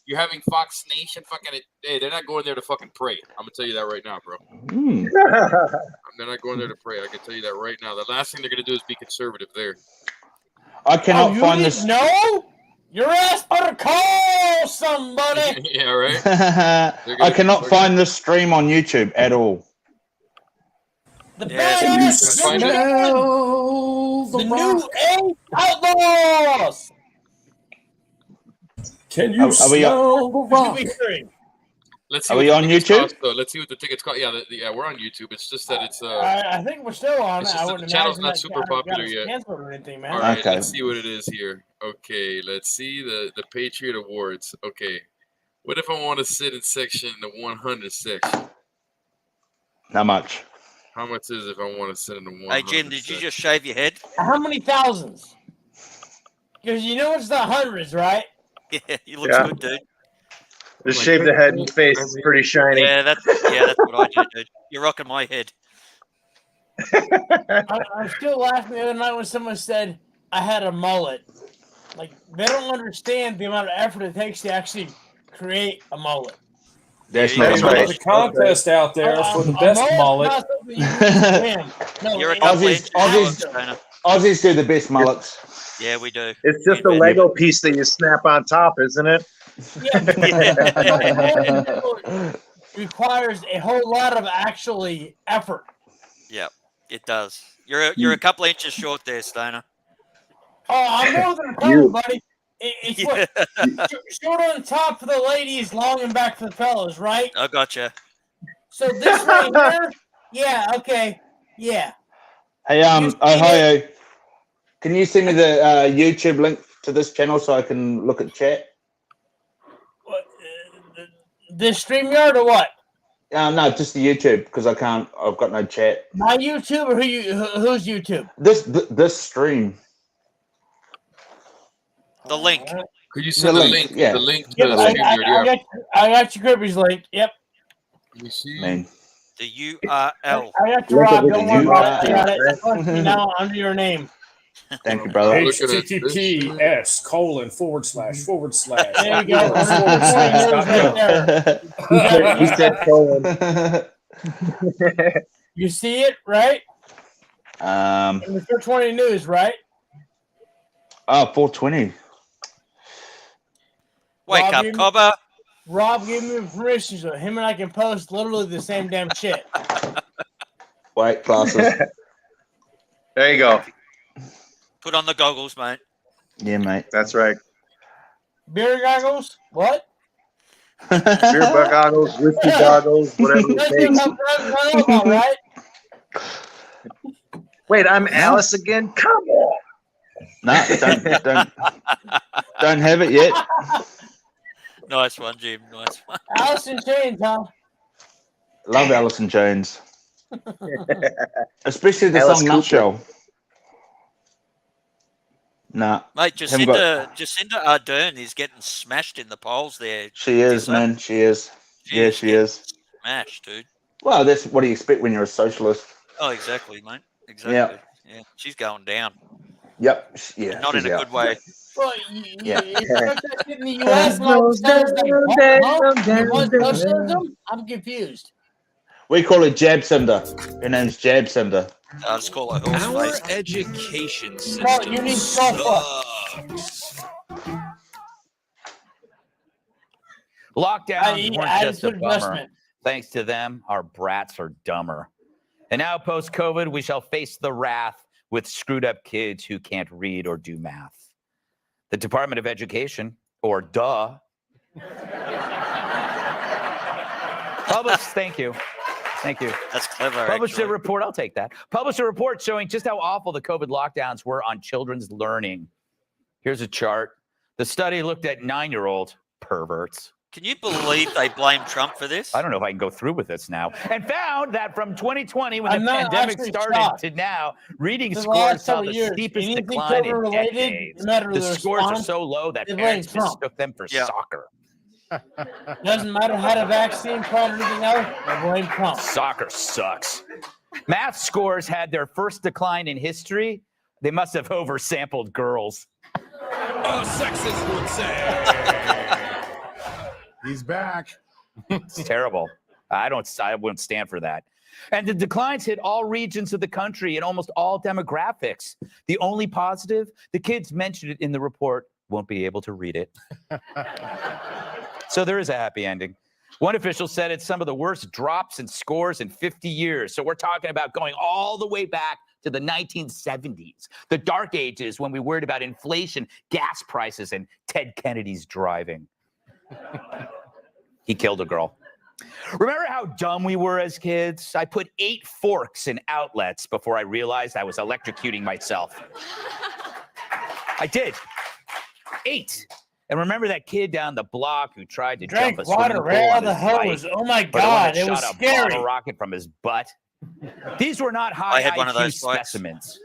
you're having Fox Nation fucking. Hey, they're not going there to fucking pray. I'm gonna tell you that right now, bro. They're not going there to pray. I can tell you that right now. The last thing they're gonna do is be conservative there. I cannot find this. No, your ass better call somebody. Yeah, right. I cannot find this stream on YouTube at all. The new 8 Outlaws. Can you smell the rock? Let's see. Are we on YouTube? Cost, let's see what the tickets cost. Yeah, we're on YouTube. It's just that it's. I think we're still on. It's just that the channel's not super popular yet. Or anything, man. All right, let's see what it is here. Okay, let's see the Patriot Awards. Okay, what if I want to sit in the 100 section? How much? How much is it if I want to sit in the 100? Hey Jim, did you just shave your head? How many thousands? Because you know it's the hundreds, right? Yeah, you look good, dude. Just shave the head and face. It's pretty shiny. Yeah, that's what I do, dude. You're rocking my head. I'm still laughing the other night when someone said I had a mullet. Like, they don't understand the amount of effort it takes to actually create a mullet. There's There's a contest out there for the best mullet. You're a Aussies do the best mullets. Yeah, we do. It's just a Lego piece that you snap on top, isn't it? Yeah. Requires a whole lot of actually effort. Yeah, it does. You're a couple of inches short there, Stoner. Oh, I'm more than a couple, buddy. It's what short on top for the ladies, long and back for the fellas, right? I gotcha. So this right here, yeah, okay, yeah. Hey, Ohio, can you send me the YouTube link to this channel so I can look at chat? This StreamYard or what? No, just the YouTube because I can't. I've got no chat. My YouTube or whose YouTube? This stream. The link. Could you send the link? Yeah. The link to Yep, the StreamYard. I got your Grippy's link. Yep. Let me see. Man. The URL. I got your Rob. Don't worry about it. I got it. I trust you now under your name. Thank you, brother. https:// There you go. He said colon. You see it, right? In the 420 news, right? Oh, 420. Wake up, Cobber. Rob gave me permission so him and I can post literally the same damn shit. White glasses. There you go. Put on the goggles, mate. Yeah, mate. That's right. Beer goggles? What? Beer goggles, whiskey goggles, whatever it takes. Right? Wait, I'm Alice again? Come on. No, don't have it yet. Nice one, Jim. Nice one. Alice in Chains, huh? Love Alice in Chains. Especially the Alice song Cooper. Nutshell. Nah. Mate, haven't got- Jacinda Ardern is getting smashed in the polls there. She is, man. She is. Yeah, she is. Smashed, dude. Well, that's what do you expect when you're a socialist? Oh, exactly, mate. Exactly. Yeah. She's going down. Yep. Yeah. Not in she's a out. good way. Well, Yeah. you expect that shit in the U.S. and all of a sudden it's like, what? Socialism? I'm confused. We call it Jab Cinder. Her name's Jab Cinder. I'll just call her Our horse face. education No, you system need sucks. Lockdowns weren't I just a took bummer. investment. Thanks to them, our brats are dumber. And now, post-COVID, we shall face the wrath with screwed-up kids who can't read or do math. The Department of Education, or duh, published, thank you. That's clever. Published actually. a report, I'll take that. Published a report showing just how awful the COVID lockdowns were on children's learning. Here's a chart. The study looked at 9-year-old perverts. Can you believe they blame Trump for this? I don't know if I can go through with this now. And found that from 2020, when I'm the not pandemic actually started, shocked. to now, reading For the scores last saw several the years, steepest anything decline in COVID-related, decades. no matter The the scores are response, so low that they blame parents Trump. mistook them for soccer. Doesn't matter how the vaccine plan or anything else, I blame Trump. Soccer sucks. Math scores had their first decline in history. They must have oversampled girls. A sexist would say. He's back. It's terrible. I wouldn't stand for that. And the declines hit all regions of the country and almost all demographics. The only positive, the kids mentioned it in the report, won't be able to read it. So there is a happy ending. One official said it's some of the worst drops in scores in 50 years. So we're talking about going all the way back to the 1970s, the dark ages when we worried about inflation, gas prices, and Ted Kennedy's driving. He killed a girl. Remember how dumb we were as kids? I put 8 forks in outlets before I realized I was electrocuting myself. I did. 8. And remember that kid down the block who tried to Drank jump a water swimming right pool out on of the his hose. bike, Oh my but the one God, that it was shot a scary. bottle rocket from his butt. These were not high I had one of IQ those bikes. specimens.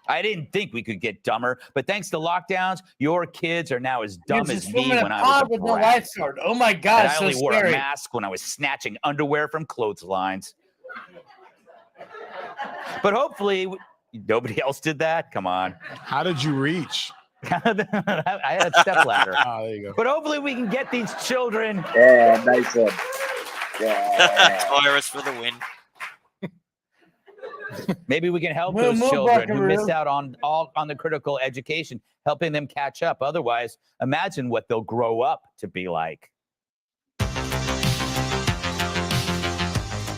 I didn't think we could get dumber, but thanks to lockdowns, your kids are now as dumb You're as just me swimming in when a I was pond a with no brat. lifeguard. Oh my God, And I so only wore a scary. mask when I was snatching underwear from clotheslines. But hopefully, nobody else did that. Come on. How did you reach? I had a step ladder. Oh, there you go. But hopefully, we can get these children. Yeah, nice one. Yeah. Tyrus for the win. Maybe we can help Move, those children who Buckaroo. missed out on the critical education, helping them catch up. Otherwise, imagine what they'll grow up to be like.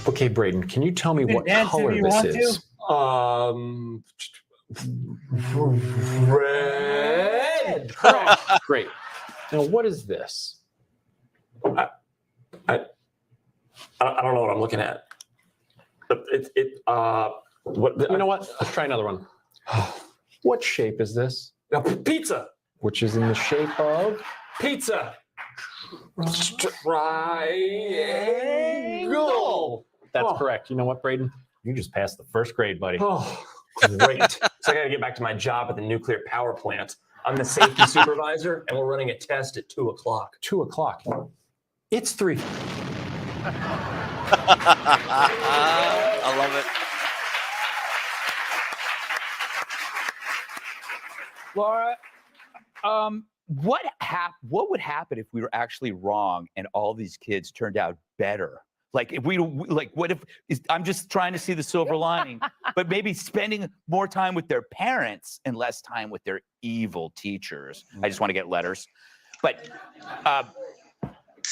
Okay, Braden, can you tell me You can what dance if color you this want is? Red. Great. Now, what is this? I don't know what I'm looking at. What? You know what? Let's try another one. What shape is this? Pizza. Which is in the shape of pizza. Triangle. That's correct. You know what, Braden? You just passed the first grade, buddy. Oh, great. So I got to get back to my job at the nuclear power plant. I'm the safety supervisor, and we're running a test at 2 o'clock. 2 o'clock. It's 3. I love it. Laura, what would happen if we were actually wrong and all these kids turned out better? Like if what if I'm just trying to see the silver lining, but maybe spending more time with their parents and less time with their evil teachers. I just want to get letters, but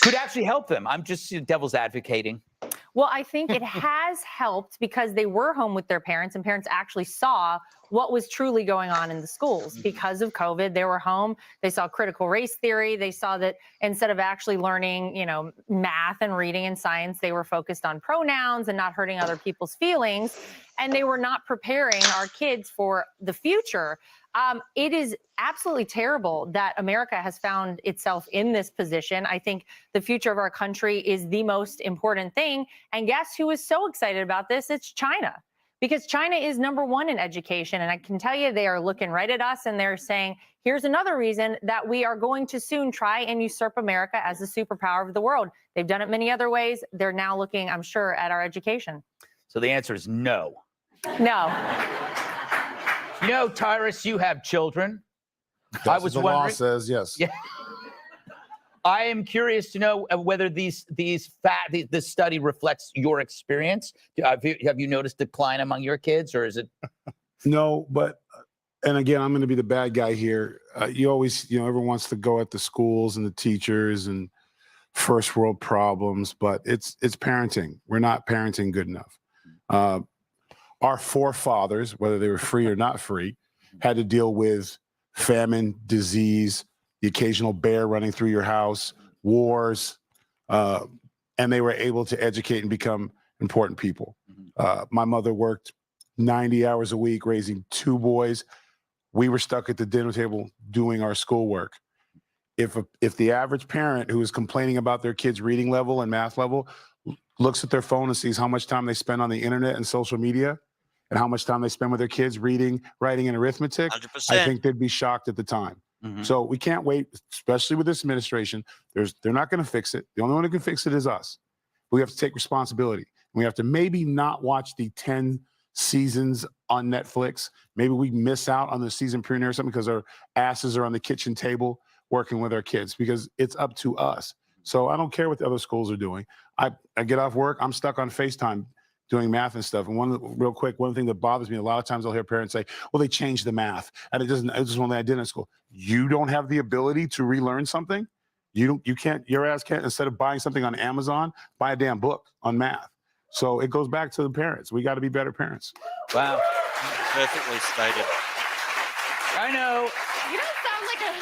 could actually help them. I'm just devil's advocating. Well, I think it has helped because they were home with their parents and parents actually saw what was truly going on in the schools. Because of COVID, they were home. They saw critical race theory. They saw that instead of actually learning, math and reading and science, they were focused on pronouns and not hurting other people's feelings. And they were not preparing our kids for the future. It is absolutely terrible that America has found itself in this position. I think the future of our country is the most important thing. And guess who is so excited about this? It's China. Because China is #1 in education. And I can tell you they are looking right at us and they're saying, here's another reason that we are going to soon try and usurp America as the superpower of the world. They've done it many other ways. They're now looking, I'm sure, at our education. So the answer is no. No. Tyrus, you have children. That's I was what the wondering. law says yes. Yeah. I am curious to know whether this study reflects your experience. Have you noticed decline among your kids, or is it? No, but and again, I'm going to be the bad guy here. You always, everyone wants to go at the schools and the teachers and first world problems, but it's parenting. We're not parenting good enough. Our forefathers, whether they were free or not free, had to deal with famine, disease, the occasional bear running through your house, wars, and they were able to educate and become important people. My mother worked 90 hours a week raising 2 boys. We were stuck at the dinner table doing our schoolwork. If the average parent who is complaining about their kids' reading level and math level looks at their phone and sees how much time they spend on the internet and social media and how much time they spend with their kids reading, writing, and arithmetic, 100%. I think they'd be shocked at the time. So we can't wait, especially with this administration. They're not going to fix it. The only one who can fix it is us. We have to take responsibility. We have to maybe not watch the 10 seasons on Netflix. Maybe we miss out on the season premiere or something because our asses are on the kitchen table working with our kids, because it's up to us. So I don't care what the other schools are doing. I get off work, I'm stuck on FaceTime doing math and stuff. And one thing that bothers me, a lot of times I'll hear parents say, well, they changed the math and it's just one that I did in school. You don't have the ability to relearn something. Your ass can't, instead of buying something on Amazon, buy a damn book on math. So it goes back to the parents. We got to be better parents. Wow. Perfectly stated. I know. You don't sound like a...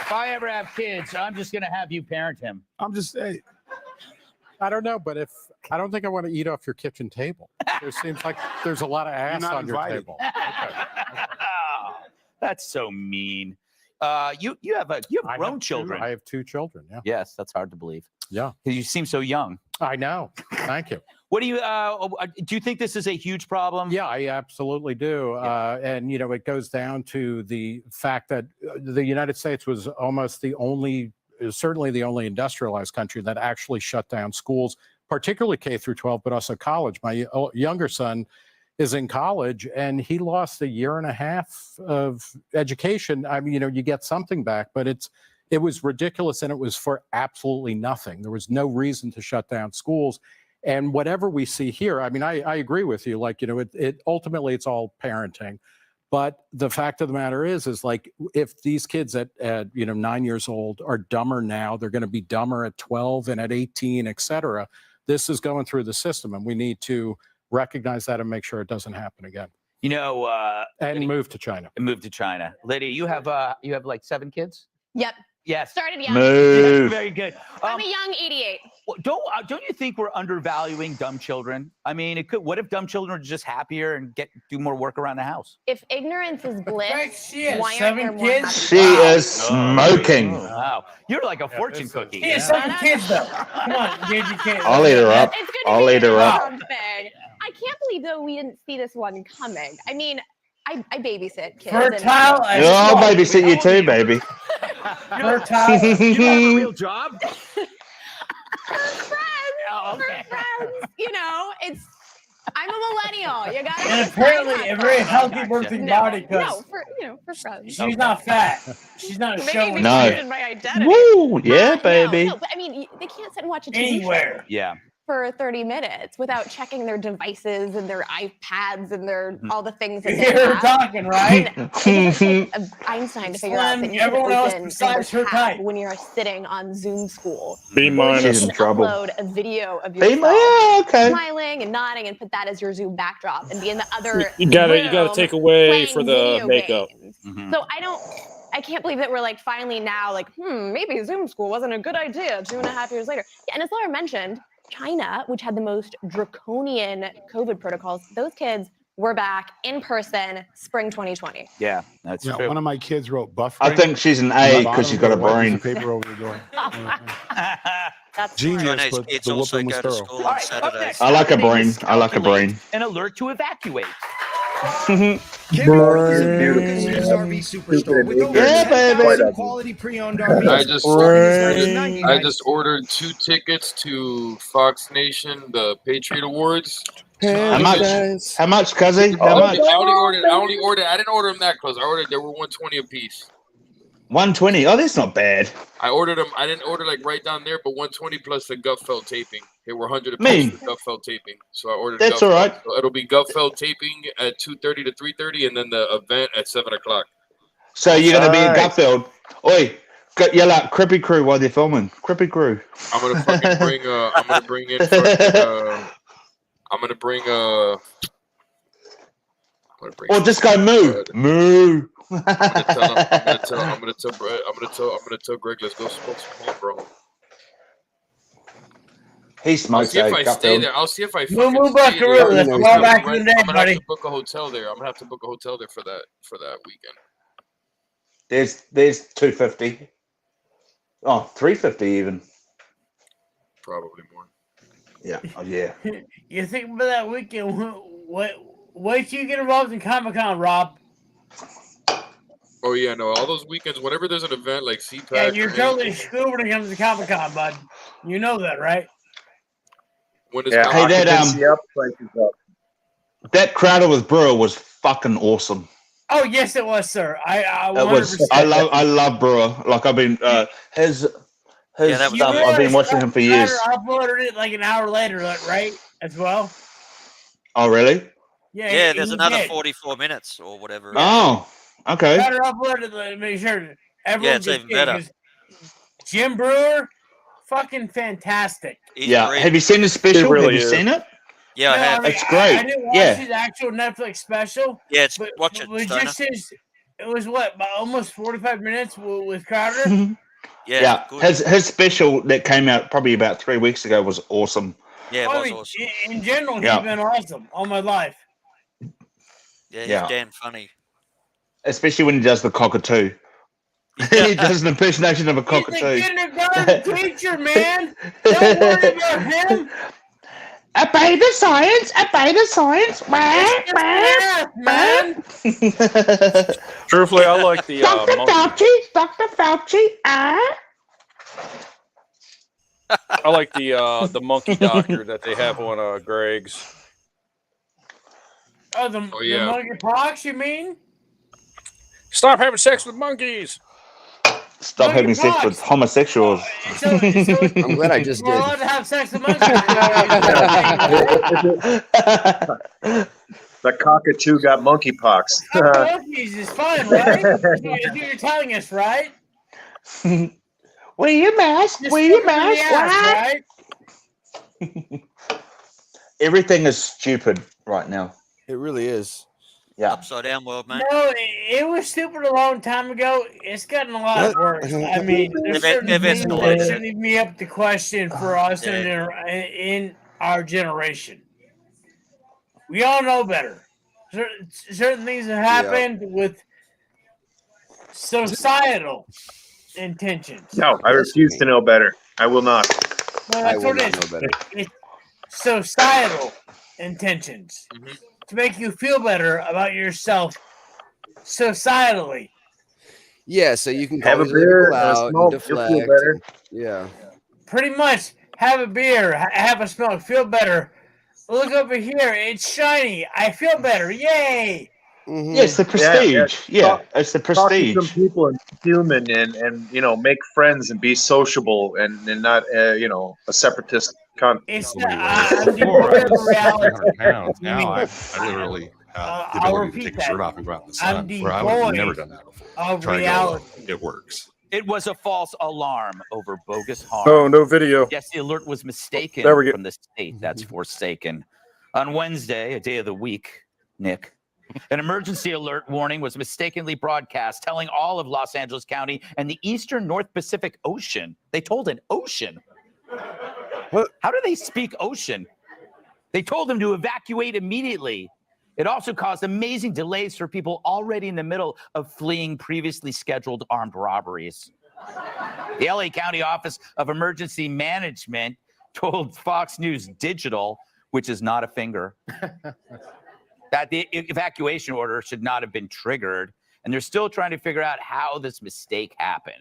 If I ever have kids, I'm just going to have you parent him. I'm just saying. I don't know, but I don't think I want to eat off your kitchen table. There seems like there's a lot of ass on your table. That's so mean. You have grown children. I have 2 children. Yeah. Yes, that's hard to believe. Yeah. You seem so young. I know. Thank you. What do you think this is a huge problem? Yeah, I absolutely do. And it goes down to the fact that the United States was certainly the only industrialized country that actually shut down schools, particularly K through 12, but also college. My younger son is in college and he lost 1.5 years of education. I mean, you get something back, but it was ridiculous and it was for absolutely nothing. There was no reason to shut down schools. And whatever we see here, I mean, I agree with you. Like, ultimately it's all parenting. But the fact of the matter is like, if these kids at 9 years old are dumber now, they're going to be dumber at 12 and at 18, et cetera. This is going through the system and we need to recognize that and make sure it doesn't happen again. And move to China. Move to China. Lydia, you have like 7 kids? Yep. Yes. Started young. Move. Very good. I'm a young 88. Don't you think we're undervaluing dumb children? I mean, what if dumb children are just happier and do more work around the house? If ignorance is bliss, She has why aren't 7 there more kids? happy She is smoking. Wow. You're like a fortune cookie. She has 7 kids, though. Come on, dude, you can't. I'll eat her up. It's good to I'll be eat her up. something. I can't believe, though, we didn't see this one coming. I mean, I babysit kids. Fertile. I'll babysit you too, baby. Fertile. You don't have a real job? For friends, you know, I'm a millennial. You gotta. And apparently a very healthy working body because for friends. she's not fat. She's not Making showing me No. question my identity. Woo! Yeah, baby. No, but I mean, they can't sit and watch a TV anywhere. Yeah. for 30 minutes without checking their devices and their iPads and their all the things that they You're have. talking, right? And it doesn't take Einstein to figure out that you Everyone can else open besides your her tab type. when you're sitting on Zoom school. B Or minus. you She's can in trouble. upload a video of Yeah, yourself okay. smiling and nodding and put that as your Zoom backdrop and be in the other You gotta room take away playing for the video makeup. games. So I can't believe that we're like finally now like, maybe Zoom school wasn't a good idea 2.5 years later. Yeah, and as Laura mentioned, China, which had the most draconian COVID protocols, those kids were back in person spring 2020. Yeah, that's true. One of my kids wrote buffering. I think she's an A because she's got a brain. Paper over the door. That's Genius, Chinese but kids the also whooping was go to thorough. school All on right, up Saturdays. next, I like a happening brain. is I like a brain. An alert to evacuate. Kimberly is America's used RV superstore with over Yeah, 10,000 baby. quality pre-owned RVs. I just ordered 2 tickets to Fox Nation, the Patriot Awards. How much? How much, Cuzzy? How much? I didn't order them that close. They were 120 a piece. 120. Oh, that's not bad. I ordered them. I didn't order like right down there, but 120 plus the Gutfeld taping. They were 100 a piece for Gutfeld taping. So I ordered. That's Gutfeld. all right. So it'll be Gutfeld taping at 2:30 to 3:30, and then the event at 7 o'clock. So you're gonna be in Gutfeld. Oi, yell out Crippy Crew while they're filming. Crippy Crew. I'm gonna fucking bring. I'm gonna bring in. Fucking, I'm gonna bring. Or just go moo. Moo. I'm gonna tell Greg, let's go smoke some weed, bro. He I'll smokes. see if I stay there. I'll see if I fucking Move back stay to there. real. Let's go back in the day, I'm gonna have buddy. to book a hotel there. I'm gonna have to book a hotel there for that weekend. There's 250. Oh, 350 even. Probably more. Yeah. Oh, yeah. You think about that weekend? Wait till you get involved in Comic-Con, Rob. Oh yeah, no. All those weekends, whenever there's an event like CPAC. Yeah, you're totally screwed when it comes to Comic-Con, bud. You know that, right? When is Hey, that Crowder with Brewer was fucking awesome. Oh yes, it was, sir. I It was. I love Brewer. Like I've been his stuff. I've been watching him for years. I uploaded it like an hour later, right? As well. Oh really? Yeah, there's another 44 minutes or whatever. Oh, okay. Better upload it to make sure everyone it's gets even better. it, 'cause Jim Brewer, fucking fantastic. Have you seen the special? Have you seen it? Yeah, I have. It's great. I didn't watch Yeah. his actual Netflix special. Yeah, watch it. It was Stoner. just it was what, about almost 45 minutes with Crowder? Yeah. His special that came out probably about 3 weeks ago was awesome. Yeah, it I was mean, awesome. In general, he's Yeah. been awesome all my life. Yeah, he's Yeah. damn funny. Especially when he does the cockatoo. He does an impersonation of a cockatoo. He's a kindergarten teacher, man. Don't worry about him. Obey the science. Obey the science. Man. Truthfully, I like the Dr. monkey. Fauci. Dr. Fauci. I like the monkey doctor that they have on Greg's. Oh, the monkey pox, you mean? Stop having sex with monkeys. Stop having sex with homosexuals. I'm glad I just We're did. allowed to have sex with monkeys. The cockatoo got monkeypox. Monkeys is fine, right? That's what you're telling us, right? Wear your mask. Just Wear your slip 'em in the mask. ass, right? Everything is stupid right now. It really is. Yeah. Upside down world, mate. No, it was stupid a long time ago. It's gotten a lot worse. I mean, there's certain things that shouldn't even be up to question for us in our generation. We all know better. Certain things have happened with societal intentions. No, I refuse to know better. I will not. Well, that's what it is. It's societal intentions to make you feel better about yourself societally. Yeah, so you can call Have a these other beer people and a out and smoke. You'll feel deflect. better. Yeah. Pretty much, have a beer, have a smoke, feel better. Look over here, it's shiny. I feel better. Yay! Yeah, it's the prestige. Yeah, it's the Talk to prestige. some people and be human and make friends and be sociable and not a separatist cunt. It's I'm devoid of reality. 300 pounds. Now I literally have the I'll ability to repeat take a that. shirt off and go out in the I'm sun. Where I would have never devoid done that before. of Try and go reality. low. It works. It was a false alarm over bogus harm. Oh, no video. Yes, the alert was mistaken There we go. from the state that's forsaken. On Wednesday, a day of the week, Nick, an emergency alert warning was mistakenly broadcast, telling all of Los Angeles County and the eastern North Pacific Ocean. They told an ocean. How do they speak ocean? They told them to evacuate immediately. It also caused amazing delays for people already in the middle of fleeing previously scheduled armed robberies. The LA County Office of Emergency Management told Fox News Digital, which is not a finger, that the evacuation order should not have been triggered. And they're still trying to figure out how this mistake happened.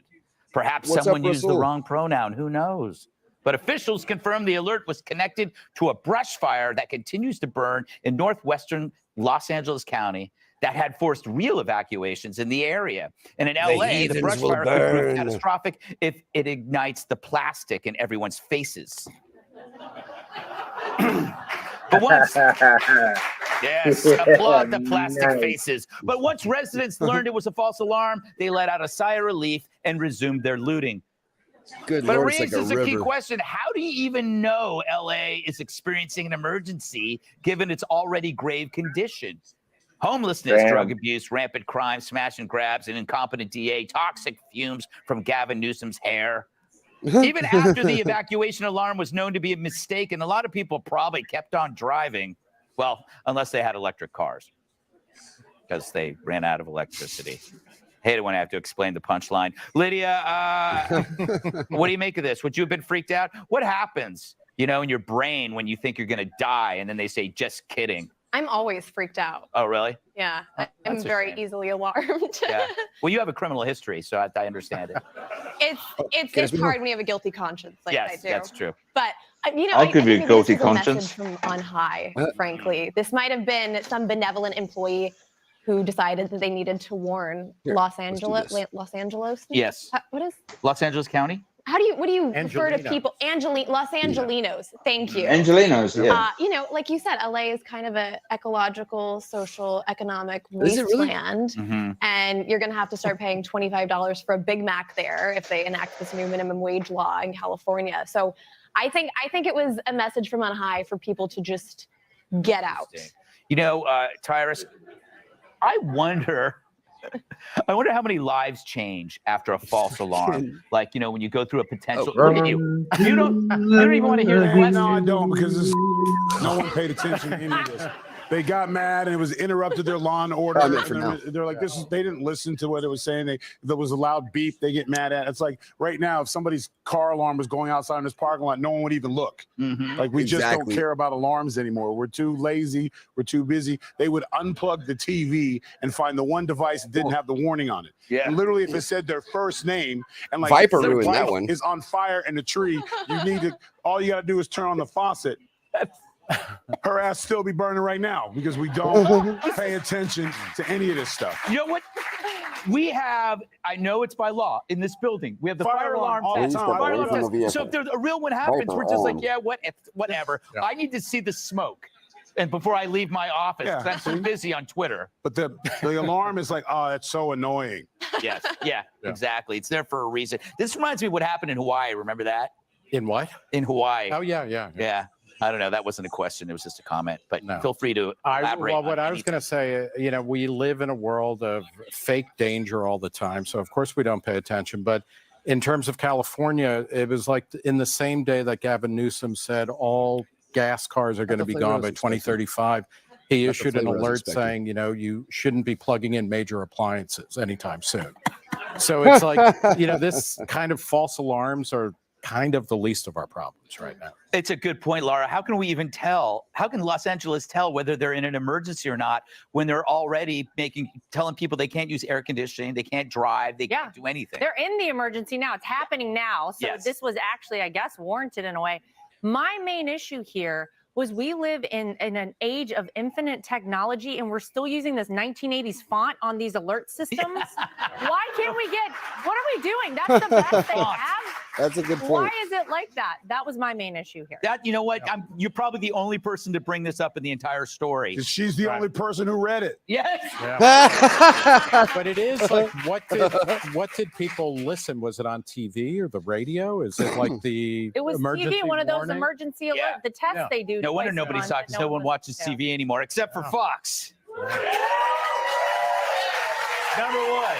Perhaps What's someone up, used the Russell? wrong pronoun. Who knows? But officials confirmed the alert was connected to a brush fire that continues to burn in northwestern Los Angeles County that had forced real evacuations in the area. And in LA, the heathens brush will fire could prove burn. catastrophic if it ignites the plastic in everyone's faces. But once, yes, applaud the plastic Nice. faces. But once residents learned it was a false alarm, they let out a sigh of relief and resumed their looting. Good But Lord, it it's like raises a a key river. question. How do you even know LA is experiencing an emergency given its already grave conditions? Homelessness, Damn. drug abuse, rampant crime, smash and grabs, an incompetent DA, toxic fumes from Gavin Newsom's hair. Even after the evacuation alarm was known to be a mistake, and a lot of people probably kept on driving, well, unless they had electric cars, because they ran out of electricity. Hate it when I have to explain the punchline. Lydia, what do you make of this? Would you have been freaked out? What happens, in your brain when you think you're going to die, and then they say, just kidding? I'm always freaked out. Oh, really? Yeah, I'm that's a very shame. easily alarmed. Yeah. Well, you have a criminal history, so I understand it. It's hard when you have a guilty conscience like I Yes, do. that's true. But I'll give you a maybe guilty this is a message conscience. from on high. Frankly, this might have been some benevolent employee who decided that they needed to warn Here, Los let's do Angeles. this. Los Angeles. Yes. What is? Los Angeles County? What do you refer to Angelino. people? Los Angelinos. Thank you. Angelinos, yeah. Like you said, LA is kind of a ecological, social, economic Is it really? wasteland, Mm-hmm. and you're going to have to start paying $25 for a Big Mac there if they enact this new minimum wage law in California. So, I think it was a message from on high for people to just get out. Tyrus, I wonder how many lives change after a false alarm. Like, when you go through a potential. Look at you. You don't even want to hear the question. No, I don't, because no one paid attention to any of this. They got mad and it was interrupted their law and order. They're like, they didn't listen to what it was saying. There was a loud beep. They get mad at it. It's like right now, if somebody's car alarm was going outside in this parking lot, no one would even look. Mm-hmm. Like we just don't Exactly. care about alarms anymore. We're too lazy. We're too busy. They would unplug the TV and find the one device that didn't have the warning on it. Yeah. And literally, if it said their first name and like Viper their ruined that wife one. is on fire in the tree, all you got to do is turn on the faucet. Her ass still be burning right now because we don't pay attention to any of this stuff. You know what? We have, I know it's by law in this building. We have the fire alarm all the test. time. Fire alarm Everything will test. be So if there's a real one happens, Viper we're just like, on. yeah, whatever. Yeah. I need to see the smoke. And before I leave my office, 'cause Yeah. I'm so busy on Twitter. But the alarm is like, oh, that's so annoying. Yes, yeah, exactly. It's there for a reason. This reminds me of what happened in Hawaii. Remember that? In what? In Hawaii. Oh, yeah. Yeah. I don't know. That wasn't a question. It was just a comment. But feel free to elaborate. What I was going to say, we live in a world of fake danger all the time. So, of course, we don't pay attention. But in terms of California, it was like in the same day that Gavin Newsom said all gas cars are going to be gone by 2035. He issued an alert saying, you shouldn't be plugging in major appliances anytime soon. So it's like, this kind of false alarms are kind of the least of our problems right now. It's a good point, Laura. How can we even tell? How can Los Angeles tell whether they're in an emergency or not when they're already telling people they can't use air conditioning, they can't drive, they can't do anything? They're in the emergency now. It's happening now. So this was actually, I guess, warranted in a way. My main issue here was we live in an age of infinite technology, and we're still using this 1980s font on these alert systems. Why can't we get, what are we doing? That's the best they have. That's a good point. Why is it like that? That was my main issue here. That, you know what? You're probably the only person to bring this up in the entire story. Because she's the only person who read it. Yes. But it is like, what did people listen? Was it on TV or the radio? Is it like the It was emergency TV, one of those warning? emergency alert, the tests they do. No wonder twice a nobody month saw it that because no one watches TV anymore except for Fox. Number one.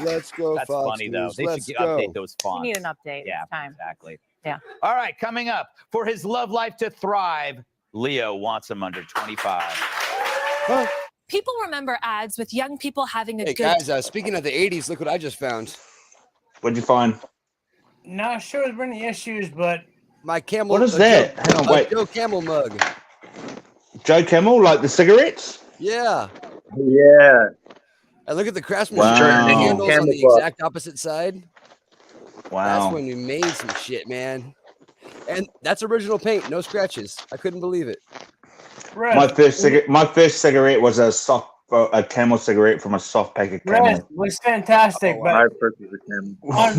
Let's go. That's Fox funny though. News. They Let's should go. update those fonts. You need an update. Yeah, It's time. exactly. Yeah. All right, coming up for his love life to thrive, Leo wants him under 25. People remember ads with young people having a Hey good guys, speaking of the 80s, look what I just found. What'd you find? Not sure there's been any issues, but my Camel. What is that? Hang on, wait. Joe Camel mug. Joe Camel, like the cigarettes? Yeah. Yeah. And look at the craftsmanship. Wow. The handles on the exact opposite side. Wow. That's when we made some shit, man. And that's original paint, no scratches. I couldn't believe it. My first cigarette was a Camel cigarette from a soft pack of Camel. Red was fantastic, but on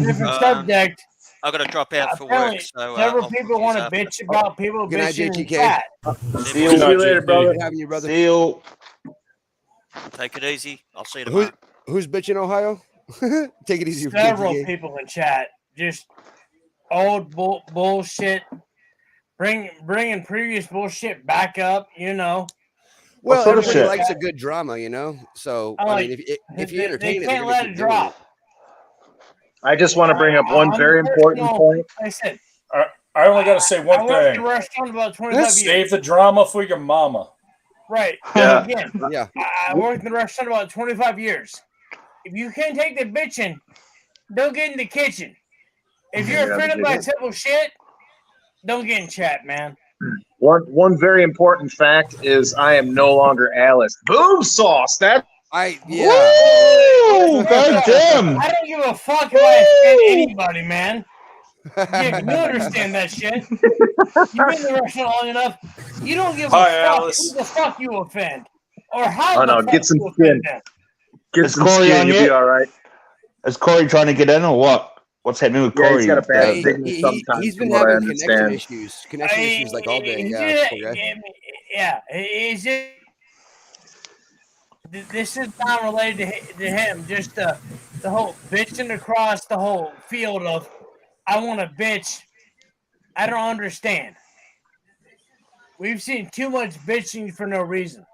a different subject. I've got to drop out for apparently work. So, several I'll people talk want to to you bitch about people Good night, bitching JTK. fat. See you later, brother. Good having you, brother. See you. Take it easy. I'll see you tomorrow. Who's bitching, Ohio? Take it easy. Several JTK. people in chat just old bullshit, bringing previous bullshit back up. You know. Well, sort of everybody shit? likes a good drama, you know. So I I like- mean, if you they entertain it, can't they're let gonna it keep doing drop. I just want to bring up one I'm very important personal- point. Like I said, I only got to say I one worked in thing. a restaurant about 25 years. Save the drama for your mama. Right. Yeah. Again, Yeah. I worked in the restaurant about 25 years. If you can't take the bitching, don't get in the kitchen. If you're Yeah, offended but by they- simple shit, don't get in chat, man. One very important fact is I am no longer Alice. Boom sauce. That Woo! Goddamn! I don't give a fuck if I offend anybody, man. Yeah, you understand that shit. You've been in the restaurant long enough. You don't give a Hi, fuck Alice. who the fuck you offend. Or how Oh, the no, fuck get some you offend skin. them. Get Is some Corey skin, on you'll yet? be all right. Is Corey trying to get in or what? What's happening with Yeah, Corey? he's got a bad He, signal sometimes. he's been from what I having connection understand. issues like all day. Yeah, poor guy. Yeah, it's just this is not related to him. Just the whole bitching across the whole field of I want to bitch. I don't understand. We've seen too much bitching for no reason.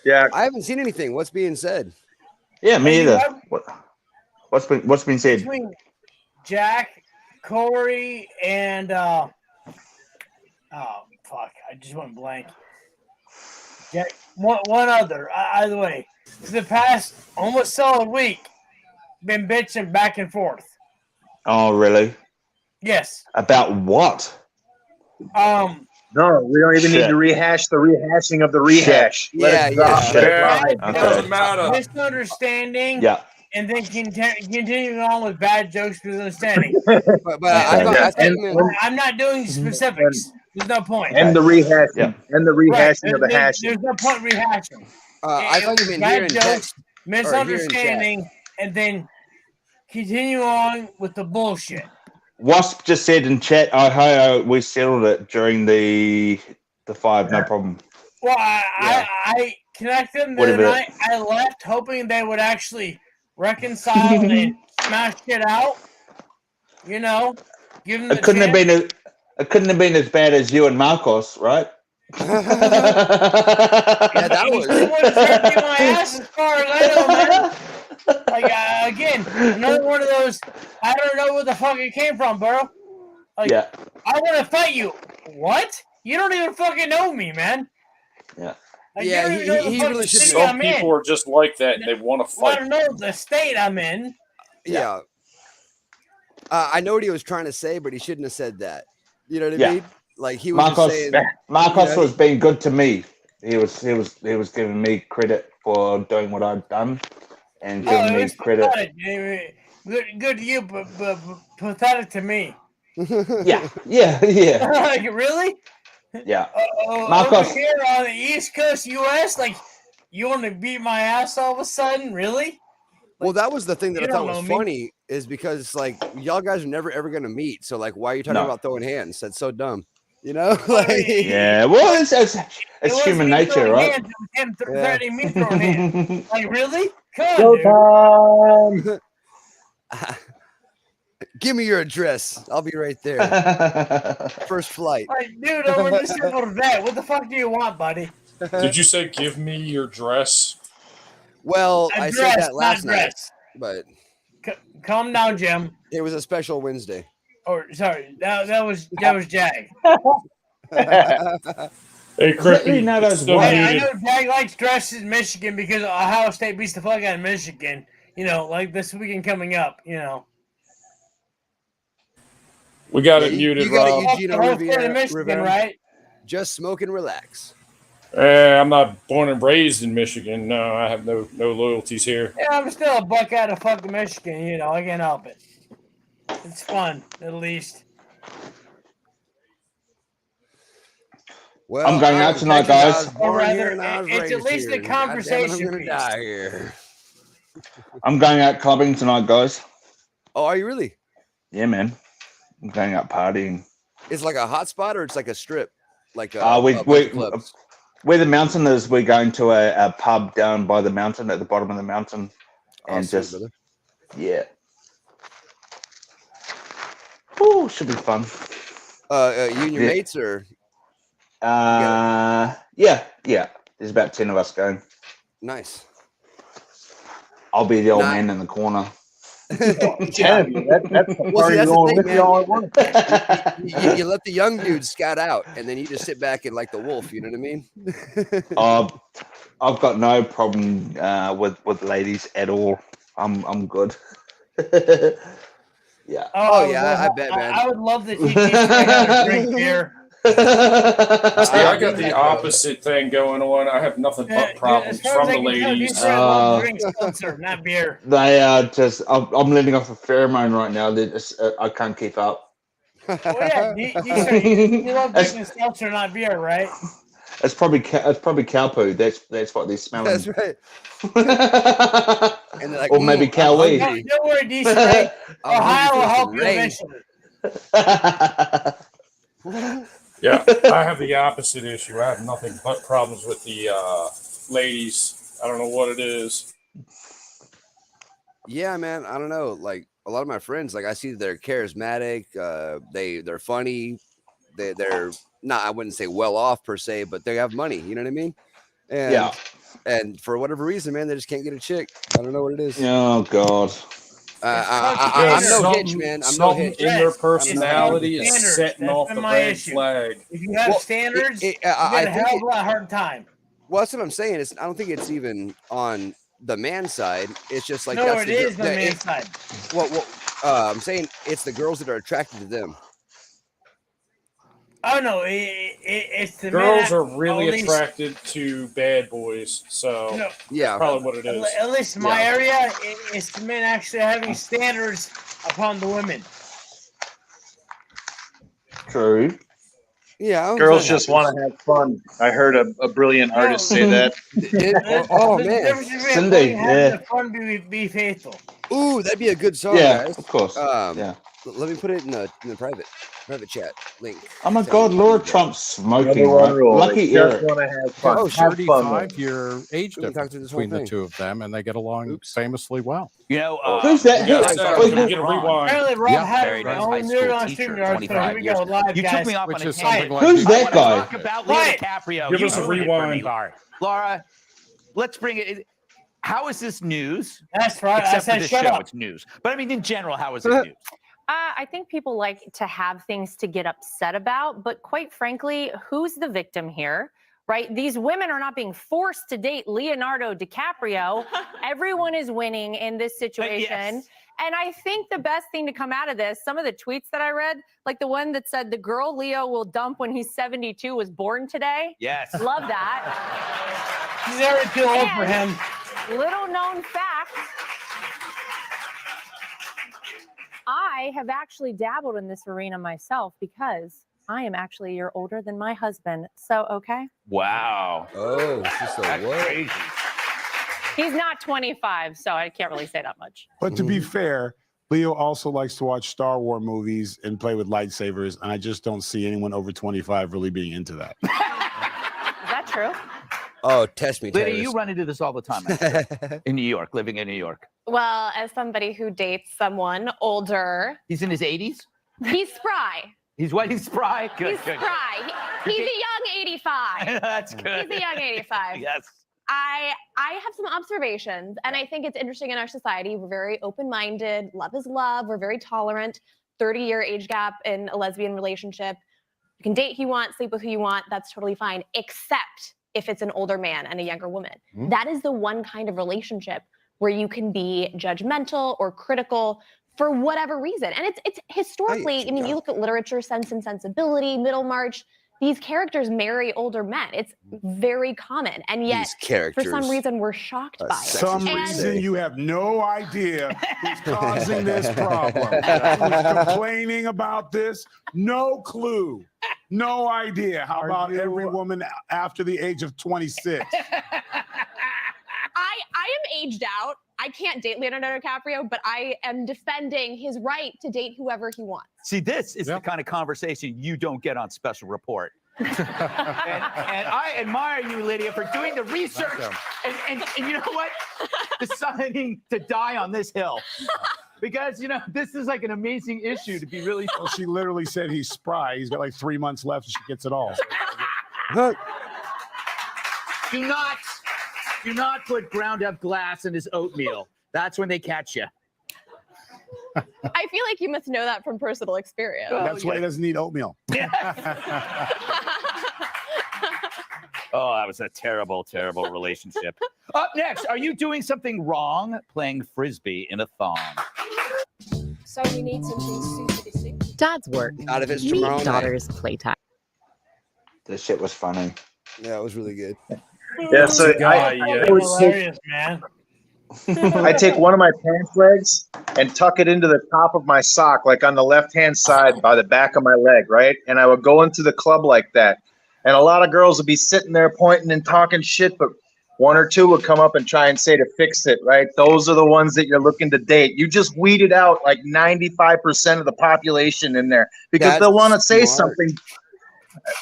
Yeah, I haven't seen anything. What's being said? Yeah, me And you either. have- What's been said? Between Jack, Corey, and oh fuck, I just went blank. Jack, one other. Either way, for the past almost solid week, been bitching back and forth. Oh, really? Yes. About what? No, we don't even need Shit. to rehash the rehashing of the rehash. Yeah, Let it drop. Shit. Let it Yeah, ride. it doesn't matter. Misunderstanding. Yeah. And then continuing on with bad jokes, misunderstanding. But I thought I'm not doing specifics. There's no point. And the rehashing. Yeah. And the Right. rehashing of the hashing. There's no point rehashing. I thought you meant Bad hearing jokes, text. misunderstanding, and then continue on with the bullshit. Wasp just said in chat, Ohio, we settled it during the 5, no problem. Well, I connected them the What other about- night. I left hoping they would actually reconcile and smash it out. You know, give them the It couldn't have chance. been as bad as you and Marcos, right? Yeah, that He was. still wouldn't have kicked my ass as far as I know, man. Like, again, another one of those, I don't know where the fuck it came from, bro. Like, Yeah. I want to fight you. What? You don't even fucking know me, man. Yeah. Like, Yeah, you don't even know the he fucking really should. city Some I'm people in. are just like that and they want to Want fight. to know the state I'm in. Yeah. I know what he was trying to say, but he shouldn't have said that. You know what I Yeah. mean? Like he was just saying. Marcos was being good to me. He was giving me credit for doing what I'd done, and giving me credit. Pathetic. Good to you, but pathetic to me. Yeah. Like really? Yeah. Over Marcos. here on the East Coast, U.S., like you want to beat my ass all of a sudden? Really? Well, that was the thing that I you thought don't was know me. funny is because like y'all guys are never ever gonna meet. So like, why are you talking No. about throwing hands? That's so dumb. You know? Yeah. Well, it's human nature, right? Hands, it was him threatening me throwing hands. Like really? Come on, dude. Give me your address. I'll be right there. First flight. Like, dude, I'm in the simple of that. What the fuck do you want, buddy? Did you say give me your dress? Well, I said Address, that last not night, dress. but Calm down, Jim. it was a special Wednesday. Or sorry, that was Jag. Hey, Crippy, I know Jag likes dresses in Michigan because Ohio State beats the fuck out of Michigan. You know, like this weekend coming up. You know, we got it muted, You got Rob. it, Eugene Michigan, Rivera. right? Just smoke and relax. I'm not born and raised in Michigan. No, I have no loyalties here. Yeah, I'm still a buck out of fucking Michigan. You know, I can't help it. It's fun, at least. Well, I'm going out tonight, guys. Or rather, it's at least a conversation I'm gonna piece. die here. I'm going out clubbing tonight, guys. Oh, are you really? Yeah, man. I'm going out partying. It's like a hot spot, or it's like a strip, like a bunch of clubs. Where the mountain is, we're going to a pub down by the mountain at the bottom of the mountain, and sweet, just brother. yeah. Ooh, should be fun. You and your mates, or? Yeah. There's about 10 of us going. Nice. I'll be the old man in the corner. 10. That's the party going with you all at once. You let the young dudes scout out, and then you just sit back and like the wolf. You know what I mean? I've got no problem with ladies at all. I'm good. Yeah. Oh yeah, I bet, man. I would love to teach you how to drink beer. See, I got the opposite thing going on. I have nothing but problems from the ladies. Drink seltzer, not beer. They are just. I'm letting off a pheromone right now. I can't keep up. Oh yeah, you love drinking seltzer, not beer, right? It's probably cow poo. That's what they're smelling. That's right. And like, or maybe cow wee. Don't worry, DC. Right? Ohio will help you eventually. Yeah, I have the opposite issue. I have nothing but problems with the ladies. I don't know what it is. Yeah, man. I don't know. Like a lot of my friends, like I see they're charismatic. They're funny. They're not. I wouldn't say well off per se, but they have money. You know what I mean? And, yeah. And for whatever reason, man, they just can't get a chick. I don't know what it is. Oh God. I'm no hitch, man. I'm no hitch. In their personality is setting off the red flag. If you have standards, you got a hell of a lot hard time. Well, that's what I'm saying. I don't think it's even on the man side. It's just like no, it is the man side. Well, I'm saying it's the girls that are attracted to them. Oh no, it's the girls are really attracted to bad boys. So yeah, probably what it is. At least in my area, it's the men actually having standards upon the women. True. Yeah, girls just want to have fun. I heard a brilliant artist say that. Oh man, Cindy, yeah. Fun, be faithful. Ooh, that'd be a good song, yeah, guys. Of course. Yeah. Let me put it in the private chat link. Oh my God, Laura Trump's smoking. Right? Lucky Eric. Oh, 35-year age difference between the two of them, and they get along famously well. You know, who's that? Get a rewind. Apparently, Rob had very nice high school teacher, 25 years. You took me off on a tangent. Who's that guy? Talk about Leo DiCaprio. Give us a rewind. Laura, let's bring it. How is this news? That's right. Except for this show, it's news. But I mean, in general, how is it news? I think people like to have things to get upset about, but quite frankly, who's the victim here? right? These women are not being forced to date Leonardo DiCaprio. Everyone is winning in this situation. Yes. And I think the best thing to come out of this, some of the tweets that I read, like the one that said the girl Leo will dump when he's 72 was born today. Yes. Love that. He's already too old for him. Little known fact, I have actually dabbled in this arena myself because I am actually a year older than my husband. So, okay. Wow. Oh, she's so what? Crazy. He's not 25, so I can't really say that much. But to be fair, Leo also likes to watch Star Wars movies and play with lightsabers, and I just don't see anyone over 25 really being into that. Is that true? Oh, test me, Lydia, Terrence. you run into this all the time actually, in New York, living in New York. Well, as somebody who dates someone older, He's in his 80s? he's spry. He's what? He's spry? Good, He's good. spry. He's a young 85. That's good. He's a young 85. Yes. I have some observations, and I think it's interesting in our society. We're very open-minded. Love is love. We're very tolerant. 30-year age gap in a lesbian relationship. You can date who you want, sleep with who you want. That's totally fine, except if it's an older man and a younger woman. Mm-hmm. That is the one kind of relationship where you can be judgmental or critical for whatever reason. And it's historically, I mean, you look at literature, Sense and Sensibility, Middlemarch, these characters marry older men. It's very common. And yet, for some reason, we're shocked by it. Some reason you have no idea who's causing this problem. Who's complaining about this? No clue. No idea. How about every woman after the age of 26? I am aged out. I can't date Leonardo DiCaprio, but I am defending his right to date whoever he wants. See, this is the kind of conversation you don't get on Special Report. and I admire you, Lydia, for doing the research and you know what? Deciding to die on this hill. Because, you know, this is like an amazing issue to be really... Well, she literally said he's spry. He's got like 3 months left and she gets it all. Do not put ground up glass in his oatmeal. That's when they catch you. I feel like you must know that from personal experience. That's why he doesn't need oatmeal. Oh, that was a terrible, terrible relationship. Up next, are you doing something wrong playing Frisbee in a thong? So you need something super. Dad's work. Out of his Meet tomorrow night. daughter's playtime. This shit was funny. Yeah, it was really good. Yeah, so I always Hilarious, man. I take one of my pants legs and tuck it into the top of my sock, like on the left-hand side by the back of my leg, right? And I would go into the club like that. And a lot of girls would be sitting there pointing and talking shit, but one or two would come up and try and say to fix it, right? Those are the ones that you're looking to date. You just weeded out like 95% of the population in there because they'll want to say something.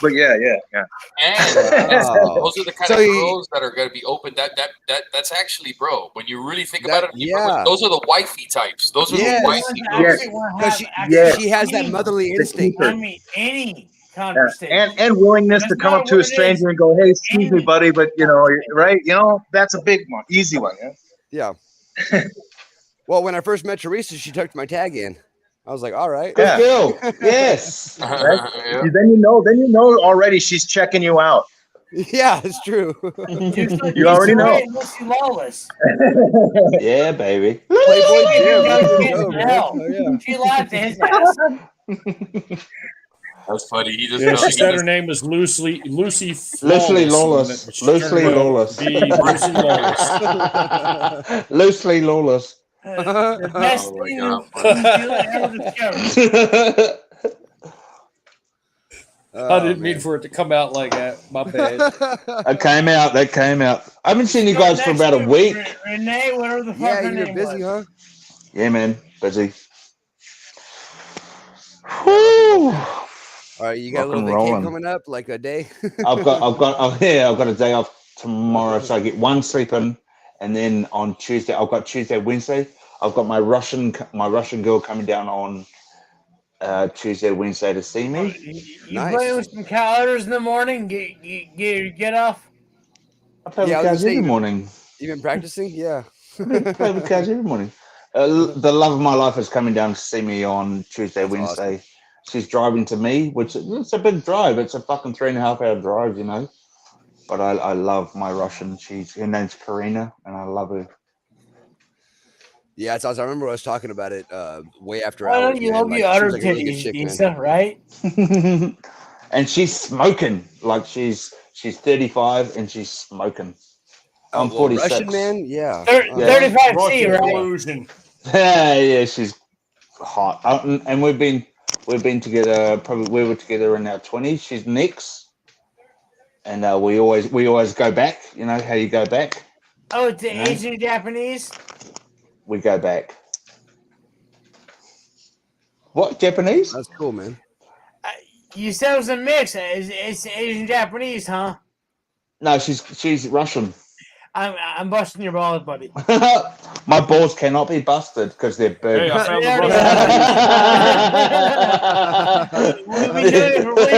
But yeah. And those are the kind of girls that are going to be open. That's actually, bro. When you really think about it, those are the wifey types. Those are the wifey girls. She has that motherly instinct. I mean, any conversation. And willingness to come up to a stranger and go, "Hey, excuse me, buddy," but you know, right? You know, that's a big one, easy one. Yeah. Well, when I first met Teresa, she tucked my tag in. I was like, all right. Good girl. Yes. Right? Then you know already she's checking you out. Yeah, it's true. You already know. Lucy Lawless. Yeah, baby. Playboy Jim. She lied to his ass. That's funny. He just Yeah, she said her name was Lucy Lawless. Lucy Lawless. Loosely lawless. The best Oh my thing God. you ever discovered. I didn't mean for it to come out like that. My bad. That came out. I haven't seen you guys for about a week. Renee, whatever the fuck Yeah, her you're name busy, was. huh? Yeah, man. Busy. Whew. All right, you got a little Rock and vacation rolling. coming up, like a day. I've got a day off tomorrow, so I get one sleep in, and then on Tuesday, I've got Tuesday, Wednesday. I've got my Russian girl coming down on Tuesday, Wednesday to see me. You play with some calendars in the morning, get off. I play with Kaz every morning. You've been practicing? Yeah. I play with Kaz every morning. The love of my life is coming down to see me on Tuesday, Wednesday. Awesome. She's driving to me, which it's a big drive. It's a fucking 3.5 hour drive, you know. but I love my Russian. Her name's Karina, and I love her. Yeah, I remember I was talking about it way after I know hours. you Man. love Like, your she utter was like a really good titties, chick, man. Lisa, right? And she's smoking. Like she's 35 and she's smoking. I'm well, 46. Russian man, yeah. 35C, right? Yeah, she's hot. And we've been together. Probably we were together in our 20s. She's next, and we always go back. You know how you go back? Oh, it's Asian Japanese. We go back. What, Japanese? That's cool, man. You said it was a mix. It's Asian Japanese, huh? No, she's Russian. I'm busting your balls, buddy. My balls cannot be busted because they're big. Hey, I found the We've been doing it for weeks,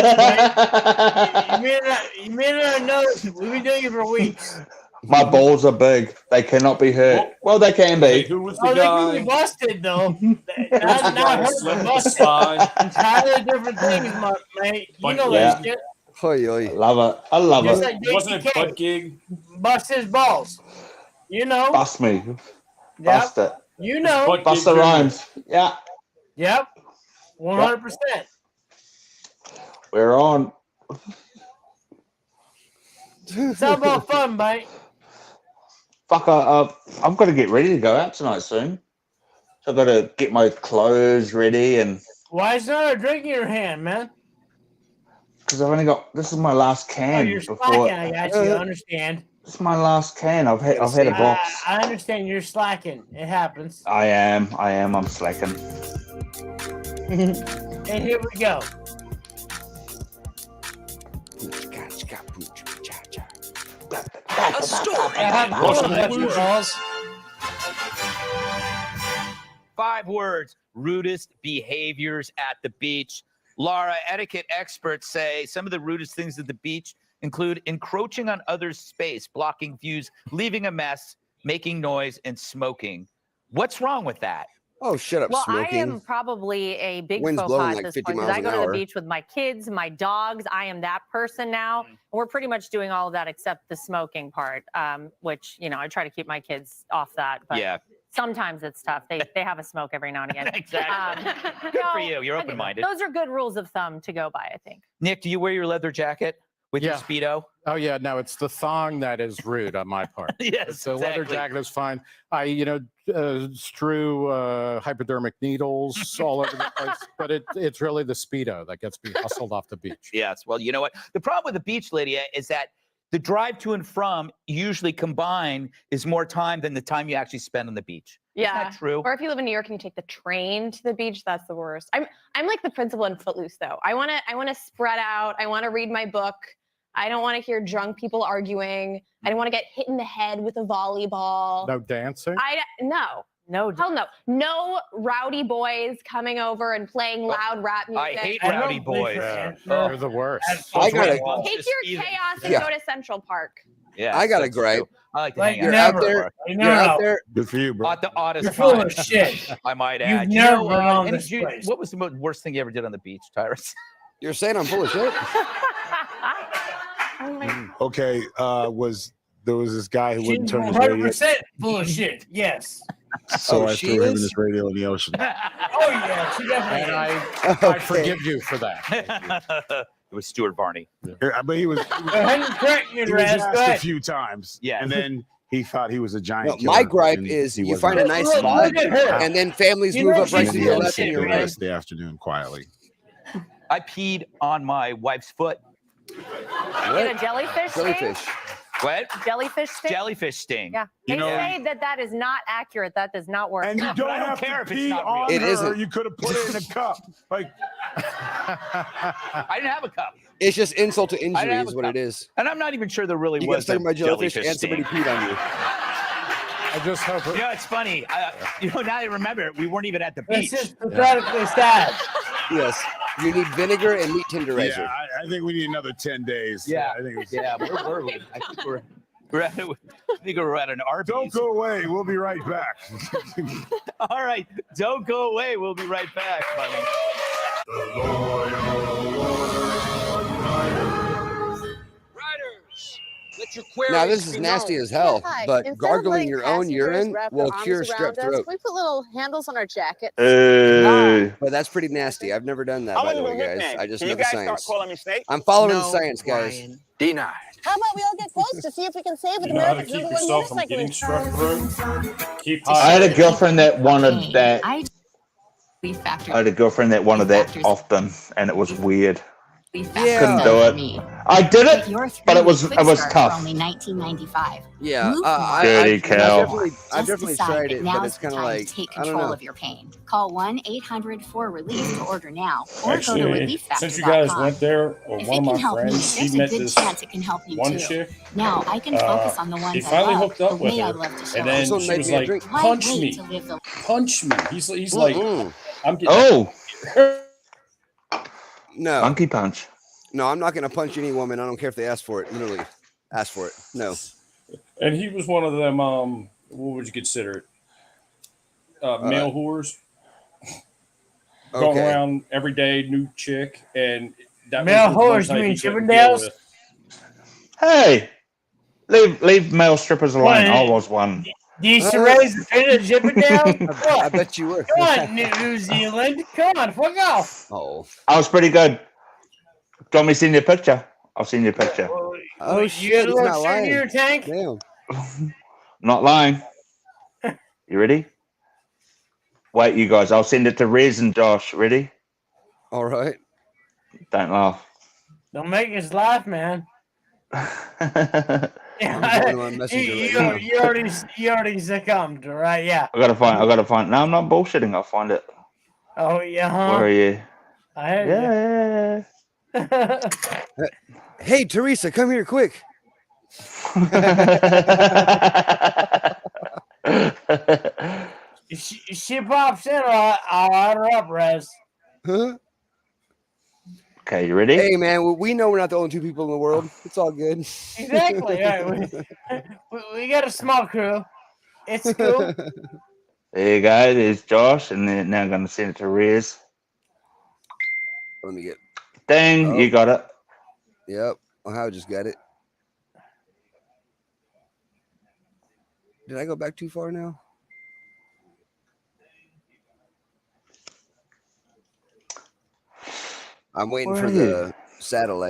man. You may not know this. We've been doing it for weeks. My balls are big. They cannot be hurt. Well, they can be. Hey, who was the They guy? can be busted, though. guy not slipped hurt, the busted. spine? Entirely different things, mate. You know Yeah. that shit. Oy, oy. I love it. I love Just it. like Wasn't it JTK. butt gig? Bust his balls. You know. Bust me. Yep. Bust it. You know. Butt Bust gig the junior. rhymes. Yeah. Yep. 100%. We're on. It's all about fun, mate. Fuck, I've got to get ready to go out tonight soon. So I've got to get my clothes ready and Why is not a drink in your hand, man? because I've only got this is my last Oh, can you're before. slacking. I got you. I understand. This is my last can. I've had a box. I understand you're slacking. It happens. I am. I'm slacking. And here we go. A story. Balls. 5 words: rudest behaviors at the beach. Laura, etiquette experts say some of the rudest things at the beach include encroaching on others' space, blocking views, leaving a mess, making noise, and smoking. What's wrong with that? Oh, shut up, Well, smoking. I am probably a big Wind's faux blowing pas like at this 50 point because miles I an go to hour. the beach with my kids, my dogs. I am that person now. And we're pretty much doing all of that except the smoking part, which, I try to keep my kids off that. But Yeah. sometimes it's tough. They have a smoke every now and again. Exactly. Good for you. You're open-minded. Those are good rules of thumb to go by, I think. Nick, do you wear your leather jacket with your Speedo? Oh yeah, no, it's the thong that is rude on my part. Yes, the leather exactly. jacket is fine. I, strew hypodermic needles all over the place, but it's really the Speedo that gets me hustled off the beach. Yes. Well, you know what? The problem with the beach, Lydia, is that the drive to and from usually combined is more time than the time you actually spend on the beach. Yeah. Isn't that true? Or if you live in New York and you take the train to the beach, that's the worst. I'm like the principal in Footloose though. I wanna spread out. I wanna read my book. I don't want to hear drunk people arguing. I don't want to get hit in the head with a volleyball. No dancing? No. Hell no. No rowdy boys coming over and playing loud rap music. I hate rowdy boys. They're the worst. I gotta Take your chaos and Yeah. go to Central Park. Yeah, I got a that's gripe. true. I like to Like, hang out. You're out never. there. No, You're no. out there. Good for you, bro. At the oddest You're full time. of shit. I might You've add. never been on this Jude, place. what was the worst thing you ever did on the beach, Tyrus? You're saying I'm full of shit. Okay, there was this guy who She's wouldn't turn his radio, 100% full of shit. Yes. so Oh, I she threw him in is? his radio in the ocean. Oh yeah, she definitely. And is. I forgive you for that. It was Stuart Varney. But he was Go ahead and correct me, he was Raz. Go asked a ahead. few times. Yeah. And then he thought he was a giant No, killer. my gripe and is he you wasn't. find a nice Look spot, at her. and then families You move know up right she's to And your he left and spent your the right. rest of the afternoon quietly. I peed on my wife's foot. In a jellyfish sting? Jellyfish. What? Jellyfish sting? Jellyfish sting. Yeah. You They know- say that is not accurate. That does not work. And you but don't I don't have care to if it's pee not on real. It her. isn't. You could have put it in a cup. Like I didn't have a cup. It's just insult to I injury didn't have is a what cup. it is. And I'm not even sure there really You got was stuck a by jellyfish and sting. somebody peed on you. I just hope You know, it's funny. Now I remember it. We weren't even at the It's beach. just pathetically sad. Yes. You need vinegar and meat tenderizer. yeah, I think we need another 10 days. Yeah. I think it's, Yeah, where were we? I think we're at an Arby's. Don't go away. We'll be right back. All right, don't go away. We'll be right back, honey. Riders, Now this is nasty as hell, but gargling your own urine will cure strep throat. We put little handles on our jackets. But that's pretty nasty. I've never done that, I'm by the gonna way, go guys. hitman. I just Can know you the guys start science. calling me Snake? I'm following the science, guys. Denied. How about we all get close to see if we can save You with know how to America's keep number one yourself from getting motorcyclist. strep throat? Keep I had a hydrated. girlfriend that wanted that. I leaf factor. I had a girlfriend that wanted that often, and it was weird. Yeah. Couldn't do it. I did it, but it was tough. Only $19.95. Yeah, Dirty cow. I've definitely tried it, but it's kind of like take I don't control know. of your pain. Call 1-800-4RELIEF to order now, or Actually, go to relieffactor.com. since you guys went there, or If one it of can my help me, friends, there's he a met good this chance it can help you one too. chick. Now I can focus on the ones He I finally love, hooked up the with way I her, love to show and then up. she was like, Why "Punch wait me, to live the punch me." He's like, "I'm getting." Oh, No. monkey punch. No, I'm not gonna punch any woman. I don't care if they ask for it. Literally, ask for it. No. And he was one of them. What would you consider it? Male whores. Going Okay. around every day, new chick, and that Male was the one whores, you type mean he couldn't deal Chippendales? with. Hey, leave male strippers alone. What? I was one. Do you used to raise the pin of Chippendale? I bet you were. Come on, New Zealand. Come on, fuck off. Oh. I was pretty good. Do you want me to send you a picture? I'll send you a picture. Oh You shit! got a He's little not sugar in lying. your tank? Damn. I'm not lying. You ready? Wait, you guys. I'll send it to Rez and Josh. Ready? All right. Don't laugh. Don't make us laugh, man. I'm going on Messenger right now. You already succumbed, right? Yeah. I gotta find. No, I'm not bullshitting. I'll find it. Oh yeah, huh? Where are you? I heard Yeah. Hey, Teresa, come here quick. If she pops in, I'll add her up, Rez. Huh? Okay, you ready? Hey, man, we know we're not the only two people in the world. It's all good. Exactly. Right. We got a small crew. It's cool. There you go. There's Josh, and then now I'm gonna send it to Rez. Let me get. Dang, Oh. you got it. Yep. I just got it. Did I go back too far now? I'm waiting Where for are the satellite.